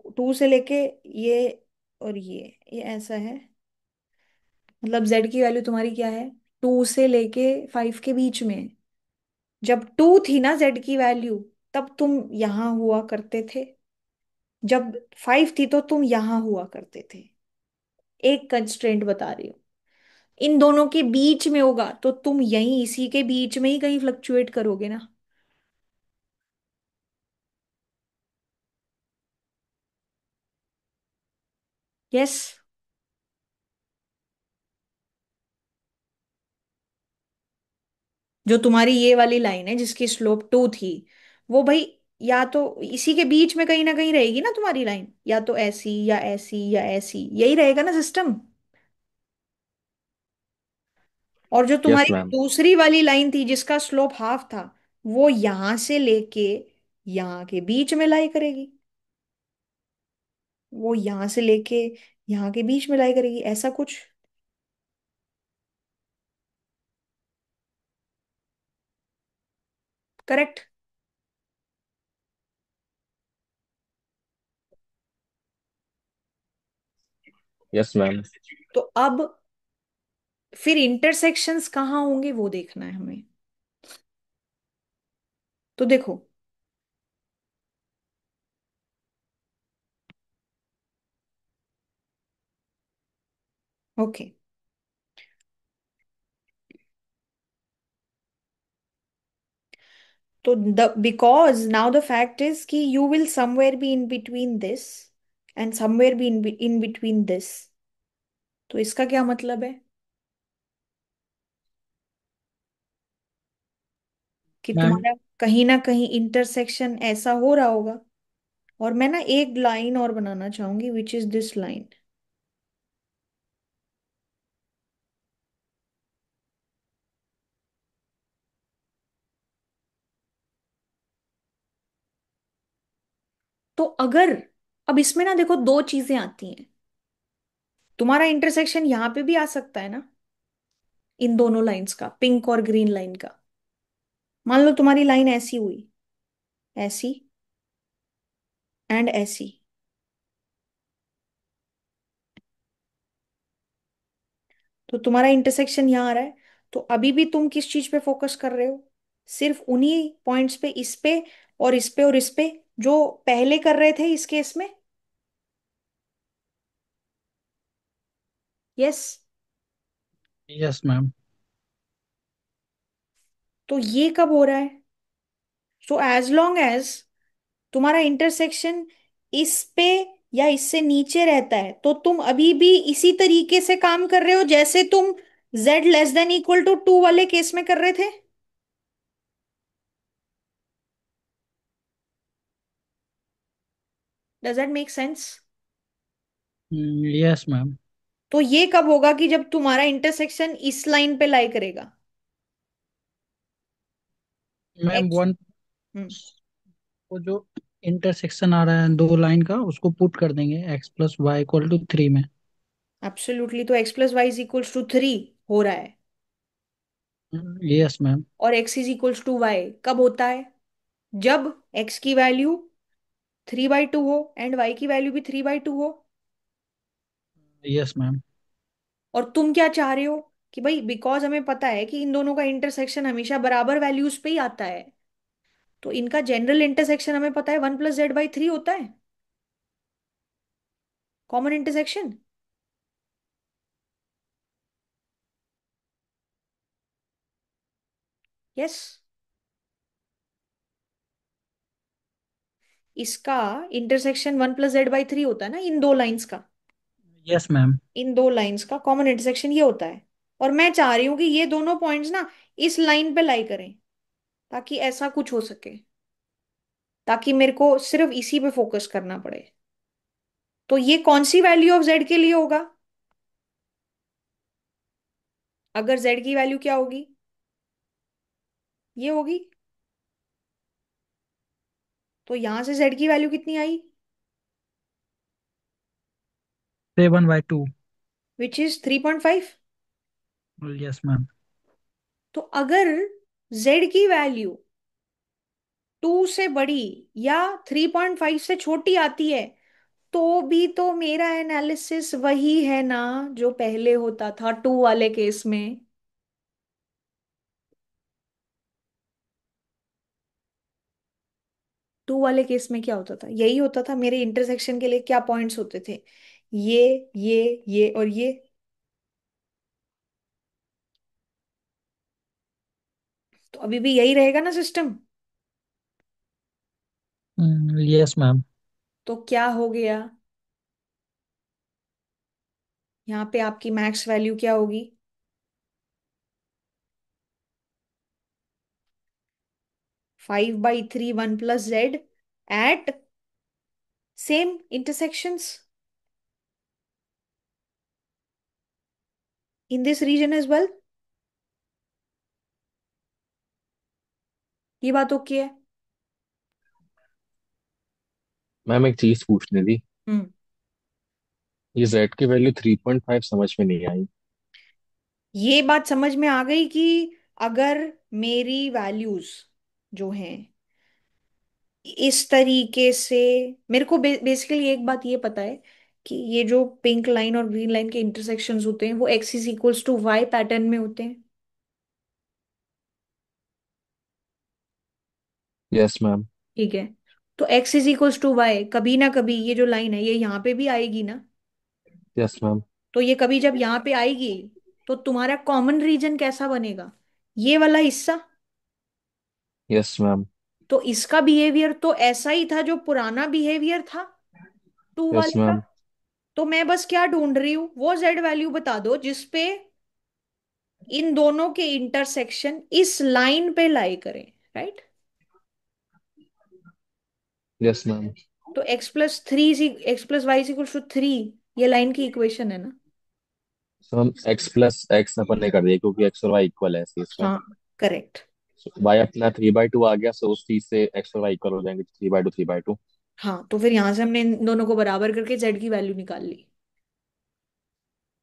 2 से लेके ये, और ये ऐसा है। मतलब z की वैल्यू तुम्हारी क्या है? 2 से लेके 5 के बीच में। जब 2 थी ना z की वैल्यू, तब तुम यहां हुआ करते थे। जब 5 थी तो तुम यहां हुआ करते थे। एक कंस्ट्रेंट बता रही हूँ। इन दोनों के बीच में होगा तो तुम यहीं इसी के बीच में ही कहीं फ्लक्चुएट करोगे ना। यस। जो तुम्हारी ये वाली लाइन है जिसकी स्लोप 2 थी, वो भाई या तो इसी के बीच में कहीं ना कहीं रहेगी ना तुम्हारी लाइन, या तो ऐसी या ऐसी या ऐसी, यही रहेगा ना सिस्टम। और जो यस तुम्हारी मैम। दूसरी वाली लाइन थी जिसका स्लोप हाफ था, वो यहां से लेके यहां के बीच में लाई करेगी। वो यहां से लेके यहां के बीच में लाई करेगी, ऐसा कुछ। करेक्ट। Yes ma'am. तो अब फिर इंटरसेक्शंस कहाँ होंगे वो देखना है हमें। तो देखो, ओके। तो the because now the fact is कि you will somewhere be in between this and somewhere be in between this. तो इसका क्या मतलब है? कि मैम तुम्हारा कहीं ना कहीं इंटरसेक्शन ऐसा हो रहा होगा। और मैं ना एक लाइन और बनाना चाहूंगी विच इज दिस लाइन। तो अगर, अब इसमें ना देखो दो चीजें आती हैं। तुम्हारा इंटरसेक्शन यहां पे भी आ सकता है ना, इन दोनों लाइंस का, पिंक और ग्रीन लाइन का। मान लो तुम्हारी लाइन ऐसी हुई, ऐसी एंड ऐसी। तो तुम्हारा इंटरसेक्शन यहां आ रहा है। तो अभी भी तुम किस चीज पे फोकस कर रहे हो? सिर्फ उन्हीं पॉइंट्स पे, इस पे और इस पे और इस पे, जो पहले कर रहे थे इस केस में। यस। Yes ma'am. तो ये कब हो रहा है? सो एज लॉन्ग एज तुम्हारा इंटरसेक्शन इस पे या इससे नीचे रहता है, तो तुम अभी भी इसी तरीके से काम कर रहे हो जैसे तुम z less than equal to 2 वाले केस में कर रहे थे। Does that make sense? Yes ma'am. तो ये कब होगा कि जब तुम्हारा इंटरसेक्शन इस लाइन पे लाई करेगा? Ma'am x. वन हम्म। को जो इंटरसेक्शन आ रहा है दो लाइन का उसको पुट कर देंगे x+y=3 में। एब्सोल्युटली। तो x plus Y is equals to 3 हो रहा है। Yes ma'am. और x is equals to y कब होता है? जब x की वैल्यू 3/2 हो एंड y की वैल्यू भी 3/2 हो। Yes ma'am. और तुम क्या चाह रहे हो? कि भाई बिकॉज हमें पता है कि इन दोनों का इंटरसेक्शन हमेशा बराबर वैल्यूज पे ही आता है, तो इनका जनरल इंटरसेक्शन हमें पता है 1 + z/3 होता है, कॉमन इंटरसेक्शन। यस। इसका इंटरसेक्शन 1 + z/3 होता है ना, इन दो लाइंस का। Yes ma'am. इन दो लाइंस का कॉमन इंटरसेक्शन ये होता है। और मैं चाह रही हूं कि ये दोनों पॉइंट्स ना इस लाइन पे लाई करें, ताकि ऐसा कुछ हो सके, ताकि मेरे को सिर्फ इसी पे फोकस करना पड़े। तो ये कौन सी वैल्यू ऑफ z के लिए होगा? अगर z की वैल्यू क्या होगी? ये होगी। तो यहां से z की वैल्यू कितनी आई? 7/2। Which is 3.5। Yes ma'am. तो अगर z की वैल्यू 2 से बड़ी या 3.5 से छोटी आती है, तो भी तो मेरा एनालिसिस वही है ना जो पहले होता था 2 वाले केस में। 2 वाले केस में क्या होता था? यही होता था। मेरे इंटरसेक्शन के लिए क्या पॉइंट्स होते थे? ये, ये और ये। तो अभी भी यही रहेगा ना सिस्टम? Yes ma'am. तो क्या हो गया? यहाँ पे आपकी मैक्स वैल्यू क्या होगी? 5/3 1 + z at same intersections in this region as well। ये बात ओके है? मैम एक चीज पूछनी थी। हम्म। ये z की वैल्यू 3.5 समझ में नहीं आई। ये बात समझ में आ गई कि अगर मेरी वैल्यूज जो हैं इस तरीके से, मेरे को बेसिकली एक बात ये पता है कि ये जो पिंक लाइन और ग्रीन लाइन के इंटरसेक्शंस होते हैं वो x is equals to y pattern में होते हैं। Yes ma'am. ठीक है। तो x is equals to y, कभी ना कभी ये जो लाइन है ये यहाँ पे भी आएगी ना। Yes ma'am. तो ये कभी जब यहाँ पे आएगी, तो तुम्हारा कॉमन रीजन कैसा बनेगा? ये वाला हिस्सा। Yes ma'am. तो इसका बिहेवियर तो ऐसा ही था जो पुराना बिहेवियर था 2 यस वाले का। मैम। तो मैं बस क्या ढूंढ रही हूँ, वो z वैल्यू बता दो जिसपे इन दोनों के इंटरसेक्शन इस लाइन पे लाई करें। राइट। Yes ma'am. तो x+3 x+y=3, ये लाइन की इक्वेशन है ना। तो हम x+x अपन ने कर दिया क्योंकि x और y इक्वल है इस में। हाँ, करेक्ट। y अपना 3/2 आ गया, सो उस चीज से x और y इक्वल हो जाएंगे, 3/2 3/2। हाँ, तो फिर यहां से हमने इन दोनों को बराबर करके जेड की वैल्यू निकाल ली।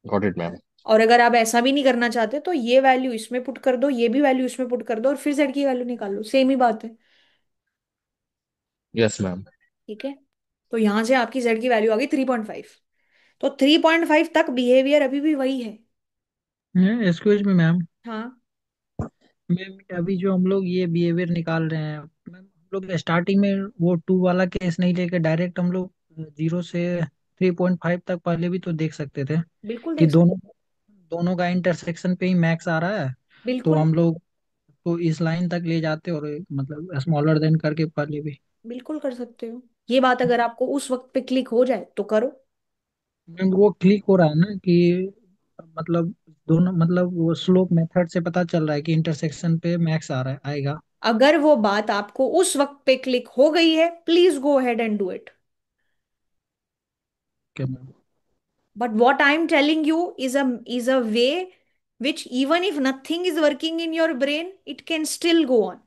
Got it ma'am. और अगर आप ऐसा भी नहीं करना चाहते तो ये वैल्यू इसमें पुट कर दो, ये भी वैल्यू इसमें पुट कर दो, और फिर जेड की वैल्यू निकाल लो, सेम ही बात है। Yes ma'am. ठीक है। तो यहां से आपकी जेड की वैल्यू आ गई 3.5। तो 3.5 तक बिहेवियर अभी भी वही है। Excuse me ma'am. हाँ, मैम अभी जो हम लोग ये बिहेवियर निकाल रहे हैं मैम, हम लोग स्टार्टिंग में वो टू वाला केस नहीं लेके डायरेक्ट हम लोग 0 से 3.5 तक पहले भी तो देख सकते थे बिल्कुल कि देख दोनों सकते। दोनों का इंटरसेक्शन पे ही मैक्स आ रहा है। तो बिल्कुल। हम लोग तो इस लाइन तक ले जाते और मतलब स्मॉलर देन करके पहले भी। बिल्कुल कर सकते हो। ये बात अगर आपको उस वक्त पे क्लिक हो जाए तो करो। मैम वो क्लिक हो रहा है ना कि मतलब दोनों मतलब वो स्लोप मेथड से पता चल रहा है कि इंटरसेक्शन पे मैक्स आ रहा है आएगा। अगर वो बात आपको उस वक्त पे क्लिक हो गई है, please go ahead and do it. क्या ma'am? But what I am telling you is a way which even if nothing is working in your brain, it can still go on.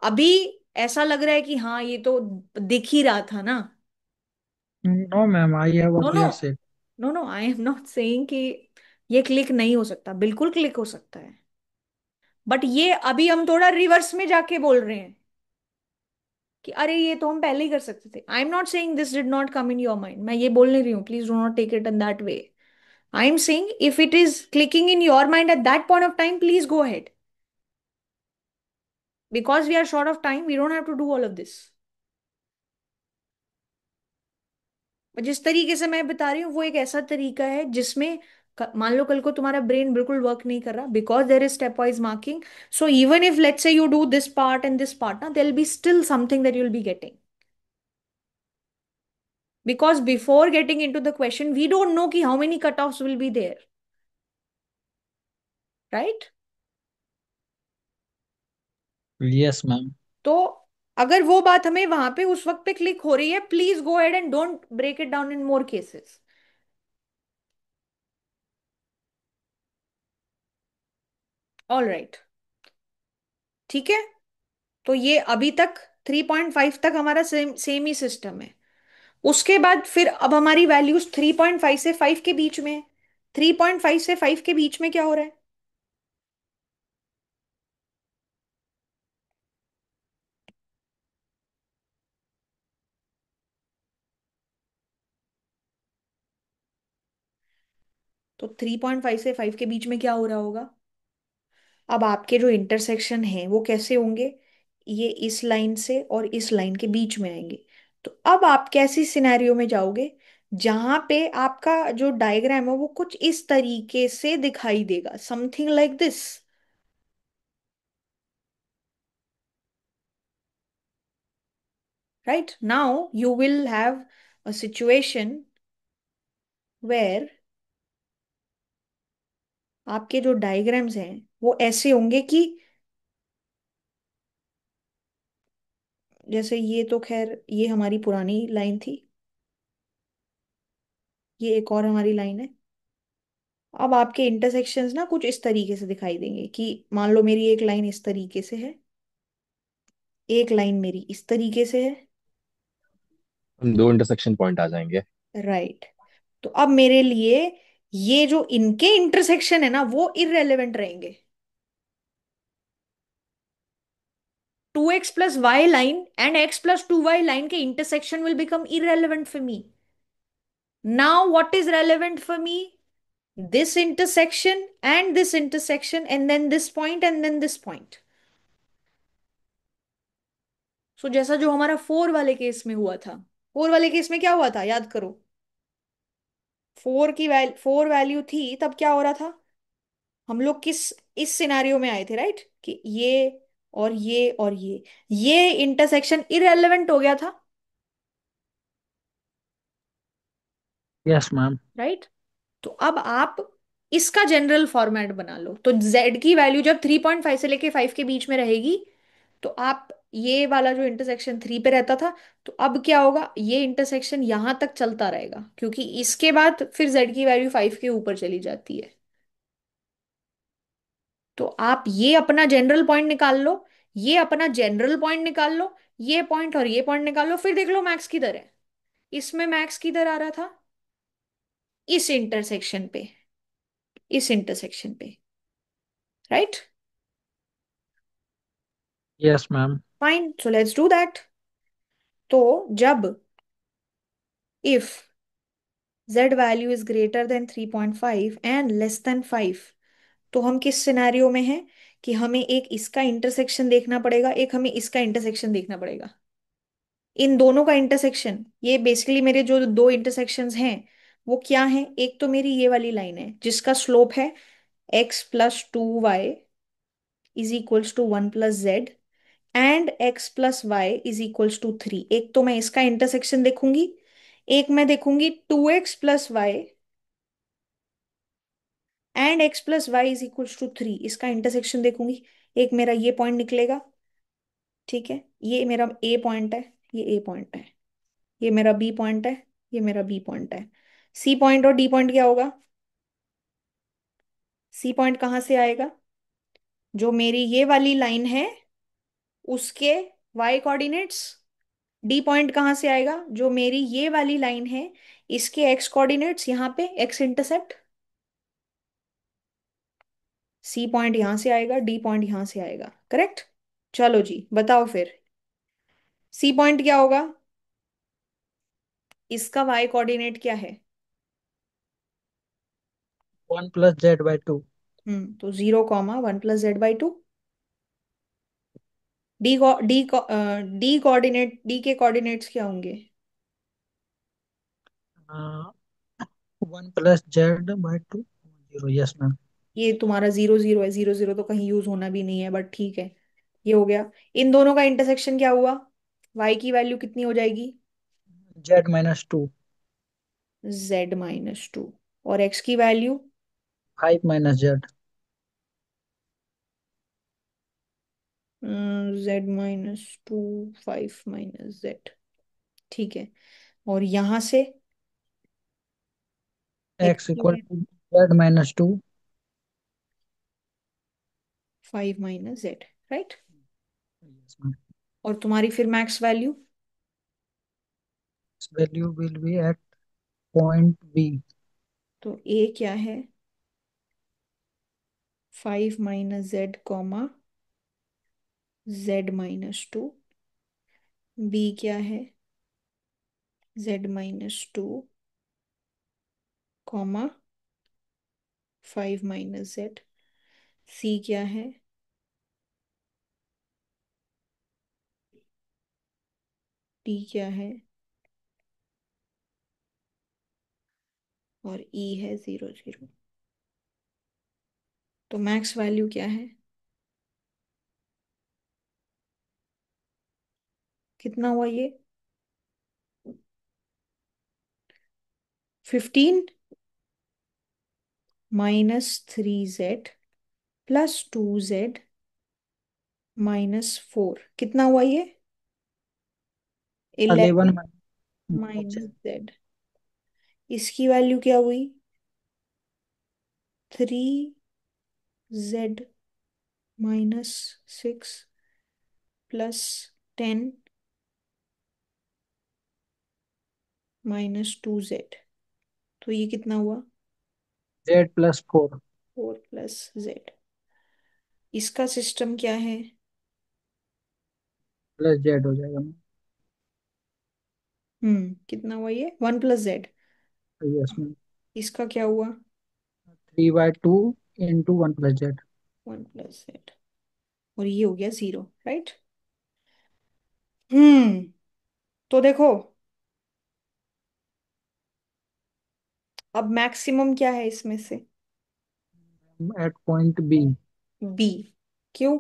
अभी ऐसा लग रहा है कि हाँ ये तो दिख ही रहा था ना। No ma'am I have no, no, observe it. No, no, I am not saying कि ये क्लिक नहीं हो सकता, बिल्कुल क्लिक हो सकता है। बट ये अभी हम थोड़ा रिवर्स में जाके बोल रहे हैं कि अरे ये तो हम पहले ही कर सकते थे। I am not saying this did not come in your mind, मैं ये बोल नहीं रही हूँ, please do not take it in that way. I am saying if it is clicking in your mind at that point of time, please go ahead, because we are short of time, we don't have to do all of this. जिस तरीके से मैं बता रही हूँ वो एक ऐसा तरीका है जिसमें मान लो कल को तुम्हारा ब्रेन बिल्कुल वर्क नहीं कर रहा, because there is step wise marking. So even if let's say you do this part and this part ना, there will be still something that you will be getting, because before getting into the question we don't know ki how many cutoffs will be there, right? Yes ma'am. तो अगर वो बात हमें वहां पे उस वक्त पे क्लिक हो रही है, please go ahead and don't break it down in more cases. All right. ठीक है। तो ये अभी तक 3.5 तक हमारा सेम सेम ही सिस्टम है। उसके बाद फिर अब हमारी वैल्यूज 3.5 से 5 के बीच में है। 3.5 से 5 के बीच में क्या हो रहा है? तो 3.5 से 5 के बीच में क्या हो रहा होगा? अब आपके जो इंटरसेक्शन है वो कैसे होंगे? ये इस लाइन से और इस लाइन के बीच में आएंगे। तो अब आप कैसी सिनेरियो में जाओगे जहां पे आपका जो डायग्राम है वो कुछ इस तरीके से दिखाई देगा, something like this. Right now you will have a situation where आपके जो डायग्राम्स हैं वो ऐसे होंगे कि जैसे ये तो खैर ये हमारी पुरानी लाइन थी, ये एक और हमारी लाइन है। अब आपके इंटरसेक्शंस ना कुछ इस तरीके से दिखाई देंगे कि मान लो मेरी एक लाइन इस तरीके से है, एक लाइन मेरी इस तरीके से है। हम दो इंटरसेक्शन पॉइंट आ जाएंगे। राइट। तो अब मेरे लिए ये जो इनके इंटरसेक्शन है ना वो इररेलेवेंट रहेंगे। 2x+y line and x+2y line के intersection will become irrelevant for me. Now what is relevant for me? this intersection and this intersection and then this point and then this point. सो जैसा जो हमारा 4 वाले case में हुआ था, 4 वाले case में क्या हुआ था याद करो। 4 वैल्यू थी तब क्या हो रहा था? हम लोग किस इस सिनारियो में आए थे, राइट? कि ये और ये और ये इंटरसेक्शन इररेलेवेंट हो गया था। Yes ma'am. राइट। तो अब आप इसका जनरल फॉर्मेट बना लो, तो z की वैल्यू जब 3.5 से लेके 5 के बीच में रहेगी तो आप ये वाला जो इंटरसेक्शन 3 पे रहता था, तो अब क्या होगा, ये इंटरसेक्शन यहां तक चलता रहेगा क्योंकि इसके बाद फिर z की वैल्यू 5 के ऊपर चली जाती है। तो आप ये अपना जनरल पॉइंट निकाल लो, ये अपना जनरल पॉइंट निकाल लो, ये पॉइंट और ये पॉइंट निकाल लो, फिर देख लो मैक्स किधर है। इसमें मैक्स किधर आ रहा था? इस इंटरसेक्शन पे, इस इंटरसेक्शन पे, right? Yes ma'am. Fine, so let's do that. तो जब if z value is greater than 3.5 and less than 5, तो हम किस सिनेरियो में हैं कि हमें एक इसका इंटरसेक्शन देखना पड़ेगा, एक हमें इसका इंटरसेक्शन देखना पड़ेगा। इन दोनों का इंटरसेक्शन, ये बेसिकली मेरे जो दो इंटरसेक्शंस हैं वो क्या हैं? एक तो मेरी ये वाली लाइन है जिसका स्लोप है x+2y is equals to 1+z and x+y is equals to 3। एक तो मैं इसका इंटरसेक्शन देखूंगी, एक मैं देखूंगी 2x+y and x+y is equals to 3, इसका इंटरसेक्शन देखूंगी। एक मेरा ये पॉइंट निकलेगा, ठीक है, ये मेरा ए पॉइंट है, ये ए पॉइंट है, ये मेरा बी पॉइंट है, ये मेरा बी पॉइंट है। सी पॉइंट और डी पॉइंट क्या होगा? सी पॉइंट कहाँ से आएगा? जो मेरी ये वाली लाइन है उसके y कोऑर्डिनेट्स। डी पॉइंट कहाँ से आएगा? जो मेरी ये वाली लाइन है इसके x कोऑर्डिनेट्स, यहाँ पे x इंटरसेप्ट। सी पॉइंट यहां से आएगा, डी पॉइंट यहां से आएगा, करेक्ट? चलो जी बताओ फिर, सी पॉइंट क्या होगा? इसका y कोऑर्डिनेट क्या है? 1+z/2। तो 0, 1+z/2। D D D coordinate, D के कोऑर्डिनेट्स क्या होंगे? 1+z/2 0। Yes ma'am. ये तुम्हारा 0, 0 है, 0, 0 तो कहीं यूज होना भी नहीं है, बट ठीक है। ये हो गया। इन दोनों का इंटरसेक्शन क्या हुआ? y की वैल्यू कितनी हो जाएगी? z-2। z-2। और x की वैल्यू? 5 - z। z-2, 5 - z। ठीक है। और यहां से x x की equal value to z-2। 5 - z, right? Yes ma'am. और तुम्हारी फिर max value? Value will be at point B. तो a क्या है? 5 - z, z-2। b क्या है? z-2, comma 5 - z। c क्या है? d क्या है? और e है 0, 0। तो मैक्स वैल्यू क्या है? कितना हुआ ये? 15 - 3z + 2z - 4, कितना हुआ ये? 11 11 z। Minus Z. इसकी वैल्यू क्या हुई? 3z-6 + 10 - 2z। तो ये कितना हुआ? z+4। 4 + z। इसका सिस्टम क्या है? प्लस जेड हो जाएगा मैम। कितना हुआ ये? 1 + z। Yes ma'am. इसका क्या हुआ? 3/2 इंटू 1+z। 1 + z। और ये हो गया 0, राइट? हम्म तो देखो, अब मैक्सिमम क्या है इसमें से? At point B. बी। क्यों?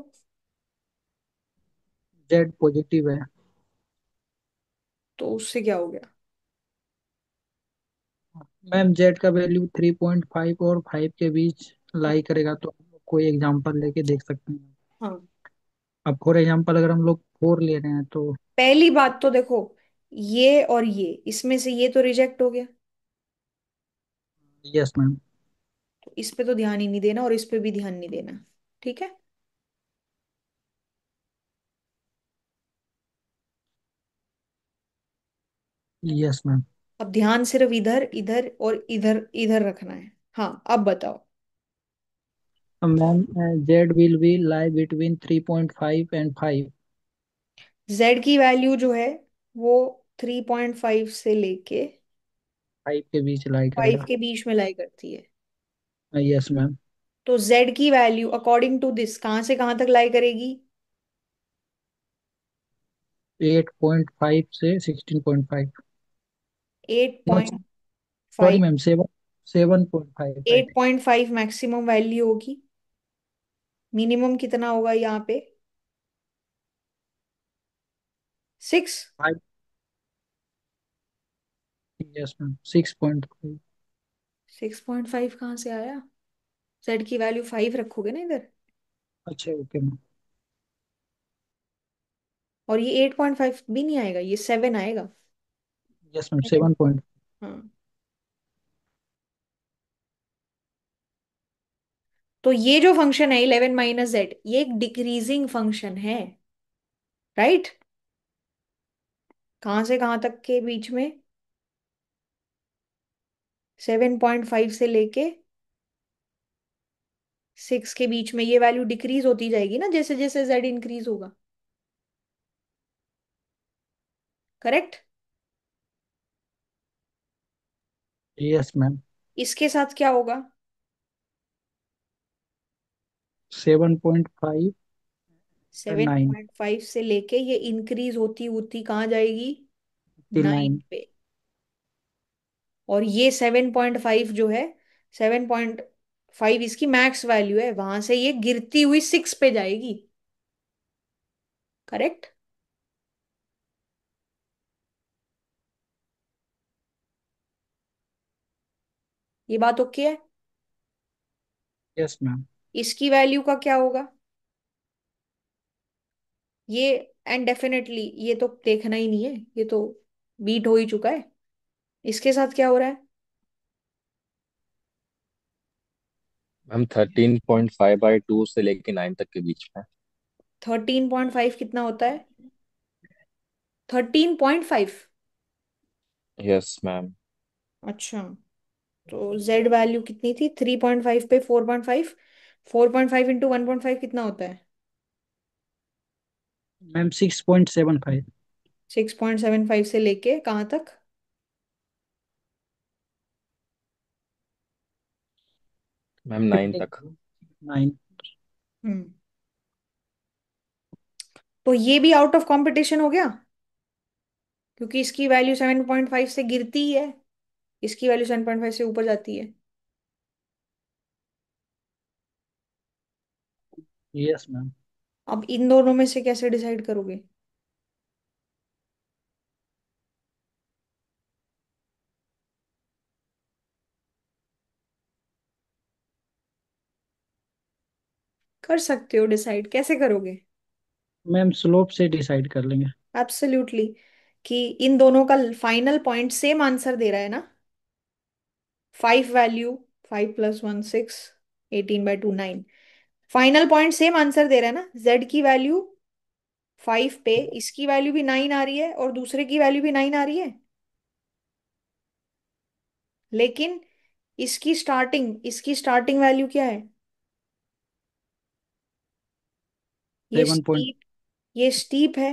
जेड पॉजिटिव है। तो उससे क्या हो गया? मैम जेड का वैल्यू 3.5 और 5 के बीच लाई करेगा, तो हम लोग कोई एग्जांपल लेके देख सकते हैं। हाँ। अब फॉर एग्जांपल अगर हम लोग 4 ले रहे हैं तो। पहली बात तो देखो, ये और ये, इसमें से ये तो रिजेक्ट हो गया, यस मैम। तो इस पे तो ध्यान ही नहीं देना और इस पे भी ध्यान नहीं देना। ठीक है। Yes ma'am. अब ध्यान सिर्फ इधर इधर और इधर इधर रखना है। हाँ, अब बताओ। Ma'am z will B lie between 3.5 and 5। Z की वैल्यू जो है वो 3.5 से लेके 5 के बीच लाई 5 करेगा। के बीच में लाई करती है। Yes ma'am. तो जेड की वैल्यू अकॉर्डिंग टू दिस कहां से कहां तक लाई करेगी? 8.5 से 16.5। At no, point sorry five ma'am, 7.5 I think. 8.5 maximum value होगी। मिनिमम कितना होगा यहाँ पे? 6। 5। Yes ma'am, 6.5। 6.5 कहाँ से आया? जेड की वैल्यू 5 रखोगे ना इधर। अच्छा ओके मैम। और ये 8.5 भी नहीं आएगा, ये 7 आएगा। Yes ma'am, 7 point. हाँ। तो ये जो फंक्शन है 11 - z, ये एक डिक्रीजिंग फंक्शन है। राइट। कहां से कहां तक के बीच में? 7.5 से लेके 6 के बीच में ये वैल्यू डिक्रीज होती जाएगी ना, जैसे जैसे z इंक्रीज होगा। करेक्ट। Yes ma'am. इसके साथ क्या होगा? 7.5 एंड सेवन 9। पॉइंट फाइव से लेके ये इंक्रीज होती होती कहाँ जाएगी? 9 9। पे। और ये 7.5 जो है, 7.5 इसकी मैक्स वैल्यू है, वहां से ये गिरती हुई 6 पे जाएगी। करेक्ट। ये बात ओके है? Yes ma'am. इसकी वैल्यू का क्या होगा? ये एंड डेफिनेटली ये तो देखना ही नहीं है, ये तो बीट हो ही चुका है। इसके साथ क्या हो रहा है? मैम 13.5/2 से लेके 9 तक के बीच में। 13.5 कितना होता है? 13.5। Yes ma'am. अच्छा। तो जेड वैल्यू कितनी थी 3.5 पे? 4.5। 4.5 इंटू 1.5 कितना होता है? मैम 6.75। 6.75 से लेके कहाँ तक? मैम 9 तक। 9। हम्म। तो ये भी आउट ऑफ कंपटीशन हो गया, क्योंकि इसकी वैल्यू 7.5 से गिरती ही है, इसकी वैल्यू 7.5 से ऊपर जाती है। Yes ma'am. अब इन दोनों में से कैसे डिसाइड करोगे? कर सकते हो डिसाइड, कैसे करोगे? मैम स्लोप से डिसाइड कर लेंगे। एब्सोल्युटली। कि इन दोनों का फाइनल पॉइंट सेम आंसर दे रहा है ना। 5 value, 5 + 1 6, 18/2 9। Final point same answer दे रहा है ना, z की वैल्यू 5 पे, इसकी वैल्यू भी 9 आ रही है और दूसरे की वैल्यू भी 9 आ रही है। लेकिन इसकी स्टार्टिंग वैल्यू क्या है? ये 7 पॉइंट। स्टीप ये स्टीप है,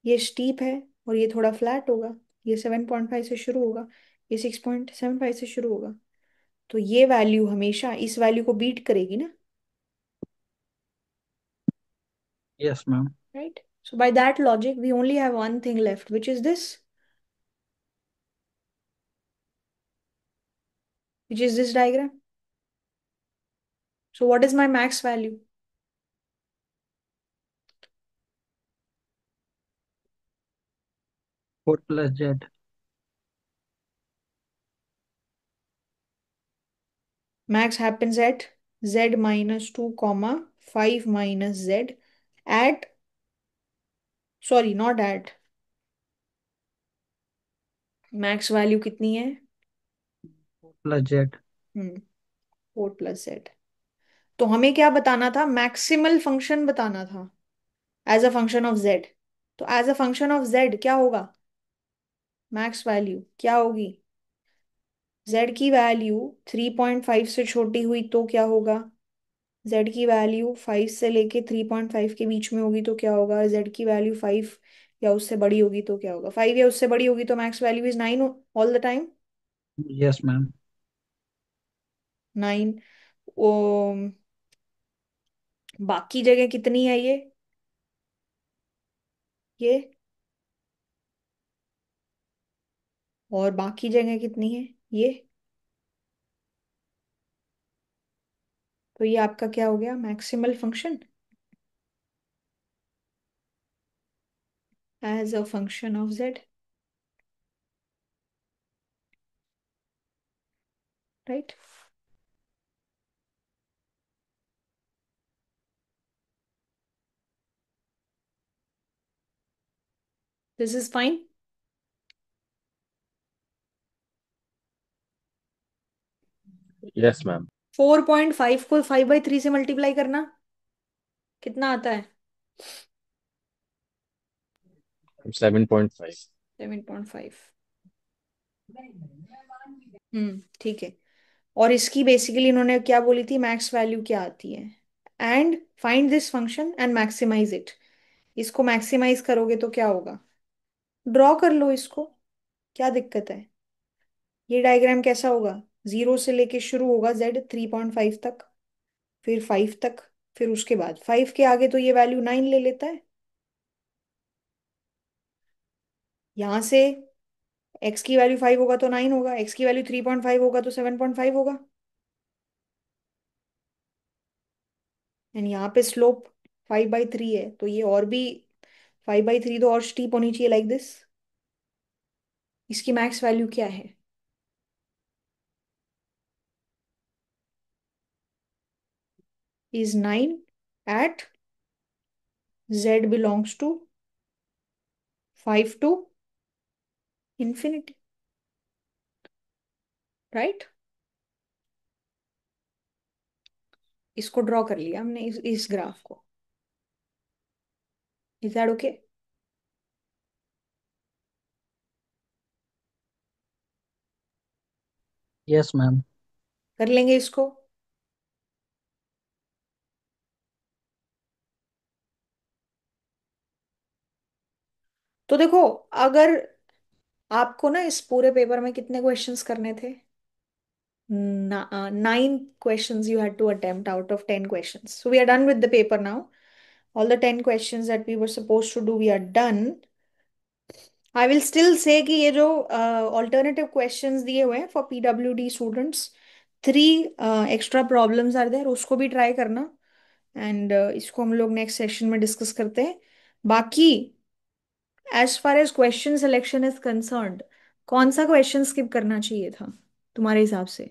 ये स्टीप है, और ये थोड़ा फ्लैट होगा। ये 7.5 से शुरू होगा, ये 6.75 से शुरू होगा। तो ये वैल्यू हमेशा इस वैल्यू को बीट करेगी ना। Yes ma'am. Right. So by that logic we only have one thing left, which is this, diagram. So what is my max value? 4 + z। Max happens at z - 2 comma 5 minus z at, sorry not at, max value कितनी है? 4 + z। हम्म 4 + z। तो हमें क्या बताना था, maximal function बताना था as a function of Z. तो as a function of Z क्या होगा, मैक्स वैल्यू क्या होगी, जेड की वैल्यू 3.5 से छोटी हुई तो क्या होगा, जेड की वैल्यू 5 से लेके 3.5 के बीच में होगी तो क्या होगा, जेड की वैल्यू 5 या उससे बड़ी होगी तो क्या होगा, 5 या उससे बड़ी होगी तो max value is 9 all the time. Yes ma'am. 9। ओ, बाकी जगह कितनी है ये और बाकी जगह कितनी है ये। तो ये आपका क्या हो गया, maximal function as a function of z, right. This is fine. Yes ma'am. 4.5 को 5/3 से मल्टीप्लाई करना कितना आता है, 7.5। 7.5। ठीक है। और इसकी बेसिकली इन्होंने क्या बोली थी, मैक्स वैल्यू क्या आती है, and find this function and maximize it. इसको मैक्सिमाइज करोगे तो क्या होगा, ड्रॉ कर लो इसको, क्या दिक्कत है। ये डायग्राम कैसा होगा, 0 से लेके शुरू होगा जेड 3.5 तक, फिर 5 तक, फिर उसके बाद 5 के आगे तो ये वैल्यू 9 ले लेता है। यहां से एक्स की वैल्यू 5 होगा तो 9 होगा, एक्स की वैल्यू 3.5 होगा तो 7.5 होगा। एंड यहाँ पे स्लोप 5/3 है तो ये और भी 5/3 तो और स्टीप होनी चाहिए लाइक दिस। इसकी मैक्स वैल्यू क्या है, is 9 at z belongs to 5 to infinity, right. इसको ड्रॉ कर लिया हमने इस ग्राफ को, is that okay. Yes ma'am. कर लेंगे इसको। तो देखो, अगर आपको ना इस पूरे पेपर में कितने क्वेश्चंस करने थे, 9 questions you had to attempt out of 10 questions. So we are done with the paper now. All the 10 questions that we were supposed to do, we are done. I will still say कि ये जो alternative questions दिए हुए हैं for PWD students, 3 extra problems are there, उसको भी try करना। And इसको हम लोग नेक्स्ट सेशन में डिस्कस करते हैं। बाकी as far as question selection is concerned, कौन सा क्वेश्चन स्किप करना चाहिए था तुम्हारे हिसाब से।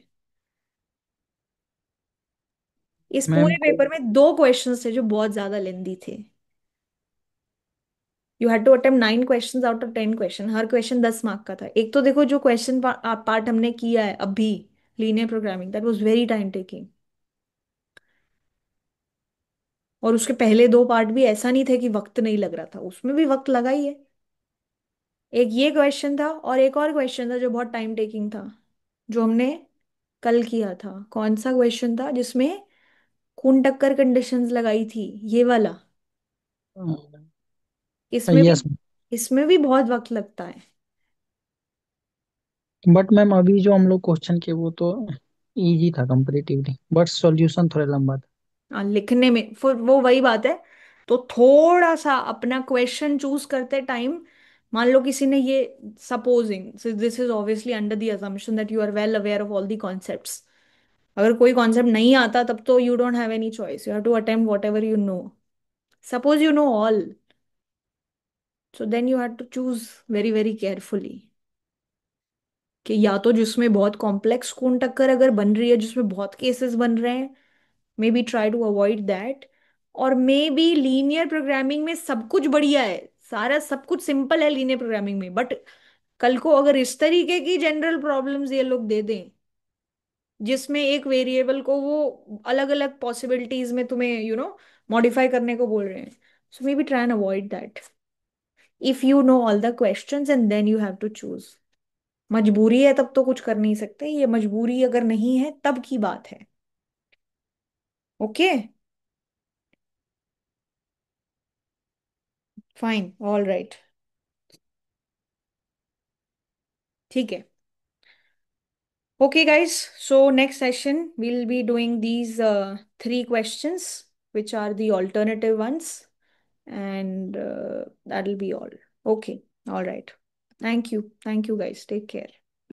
इस मैम पूरे को पेपर में 2 क्वेश्चंस थे जो बहुत ज्यादा लेंदी थे। You had to attempt 9 questions out of 10 question, हर क्वेश्चन 10 मार्क का था। एक तो देखो जो क्वेश्चन पार्ट हमने किया है अभी, linear programming, that was very time taking. और उसके पहले 2 पार्ट भी ऐसा नहीं थे कि वक्त नहीं लग रहा था, उसमें भी वक्त लगा ही है। एक ये क्वेश्चन था और एक और क्वेश्चन था जो बहुत टाइम टेकिंग था, जो हमने कल किया था। कौन सा क्वेश्चन था जिसमें खून टक्कर कंडीशंस लगाई थी, ये वाला। इसमें भी यस। इसमें भी बहुत वक्त लगता है। बट मैम अभी जो हम लोग क्वेश्चन किए वो तो इजी था कंपैरेटिवली, बट सॉल्यूशन थोड़ा लंबा था। लिखने में फिर वो वही बात है। तो थोड़ा सा अपना क्वेश्चन चूज करते टाइम, मान लो किसी ने ये, supposing this is obviously under the assumption that you are well aware of all the concepts. अगर कोई कॉन्सेप्ट नहीं आता तब तो you don't have any choice, you have to attempt whatever you know. Suppose you know all, so then you have to choose very very carefully कि या तो जिसमें बहुत कॉम्प्लेक्स खून टक्कर अगर बन रही है, जिसमें बहुत केसेस बन रहे हैं, maybe try to avoid that. और मे बी लीनियर प्रोग्रामिंग में सब कुछ बढ़िया है, सारा सब कुछ सिंपल है लीनियर प्रोग्रामिंग में, बट कल को अगर इस तरीके की जनरल प्रॉब्लम्स ये लोग दे दें जिसमें एक वेरिएबल को वो अलग अलग पॉसिबिलिटीज में तुम्हें मॉडिफाई करने को बोल रहे हैं. So maybe try and avoid that if you know all the questions and then you have to choose. मजबूरी है तब तो कुछ कर नहीं सकते, ये मजबूरी अगर नहीं है तब की बात है. ओके. Fine, all right. ठीक है. Okay, guys. So next session we'll be doing these three questions, which are the alternative ones, and that'll be all. Okay. All right. Thank you. Thank you, guys. Take care.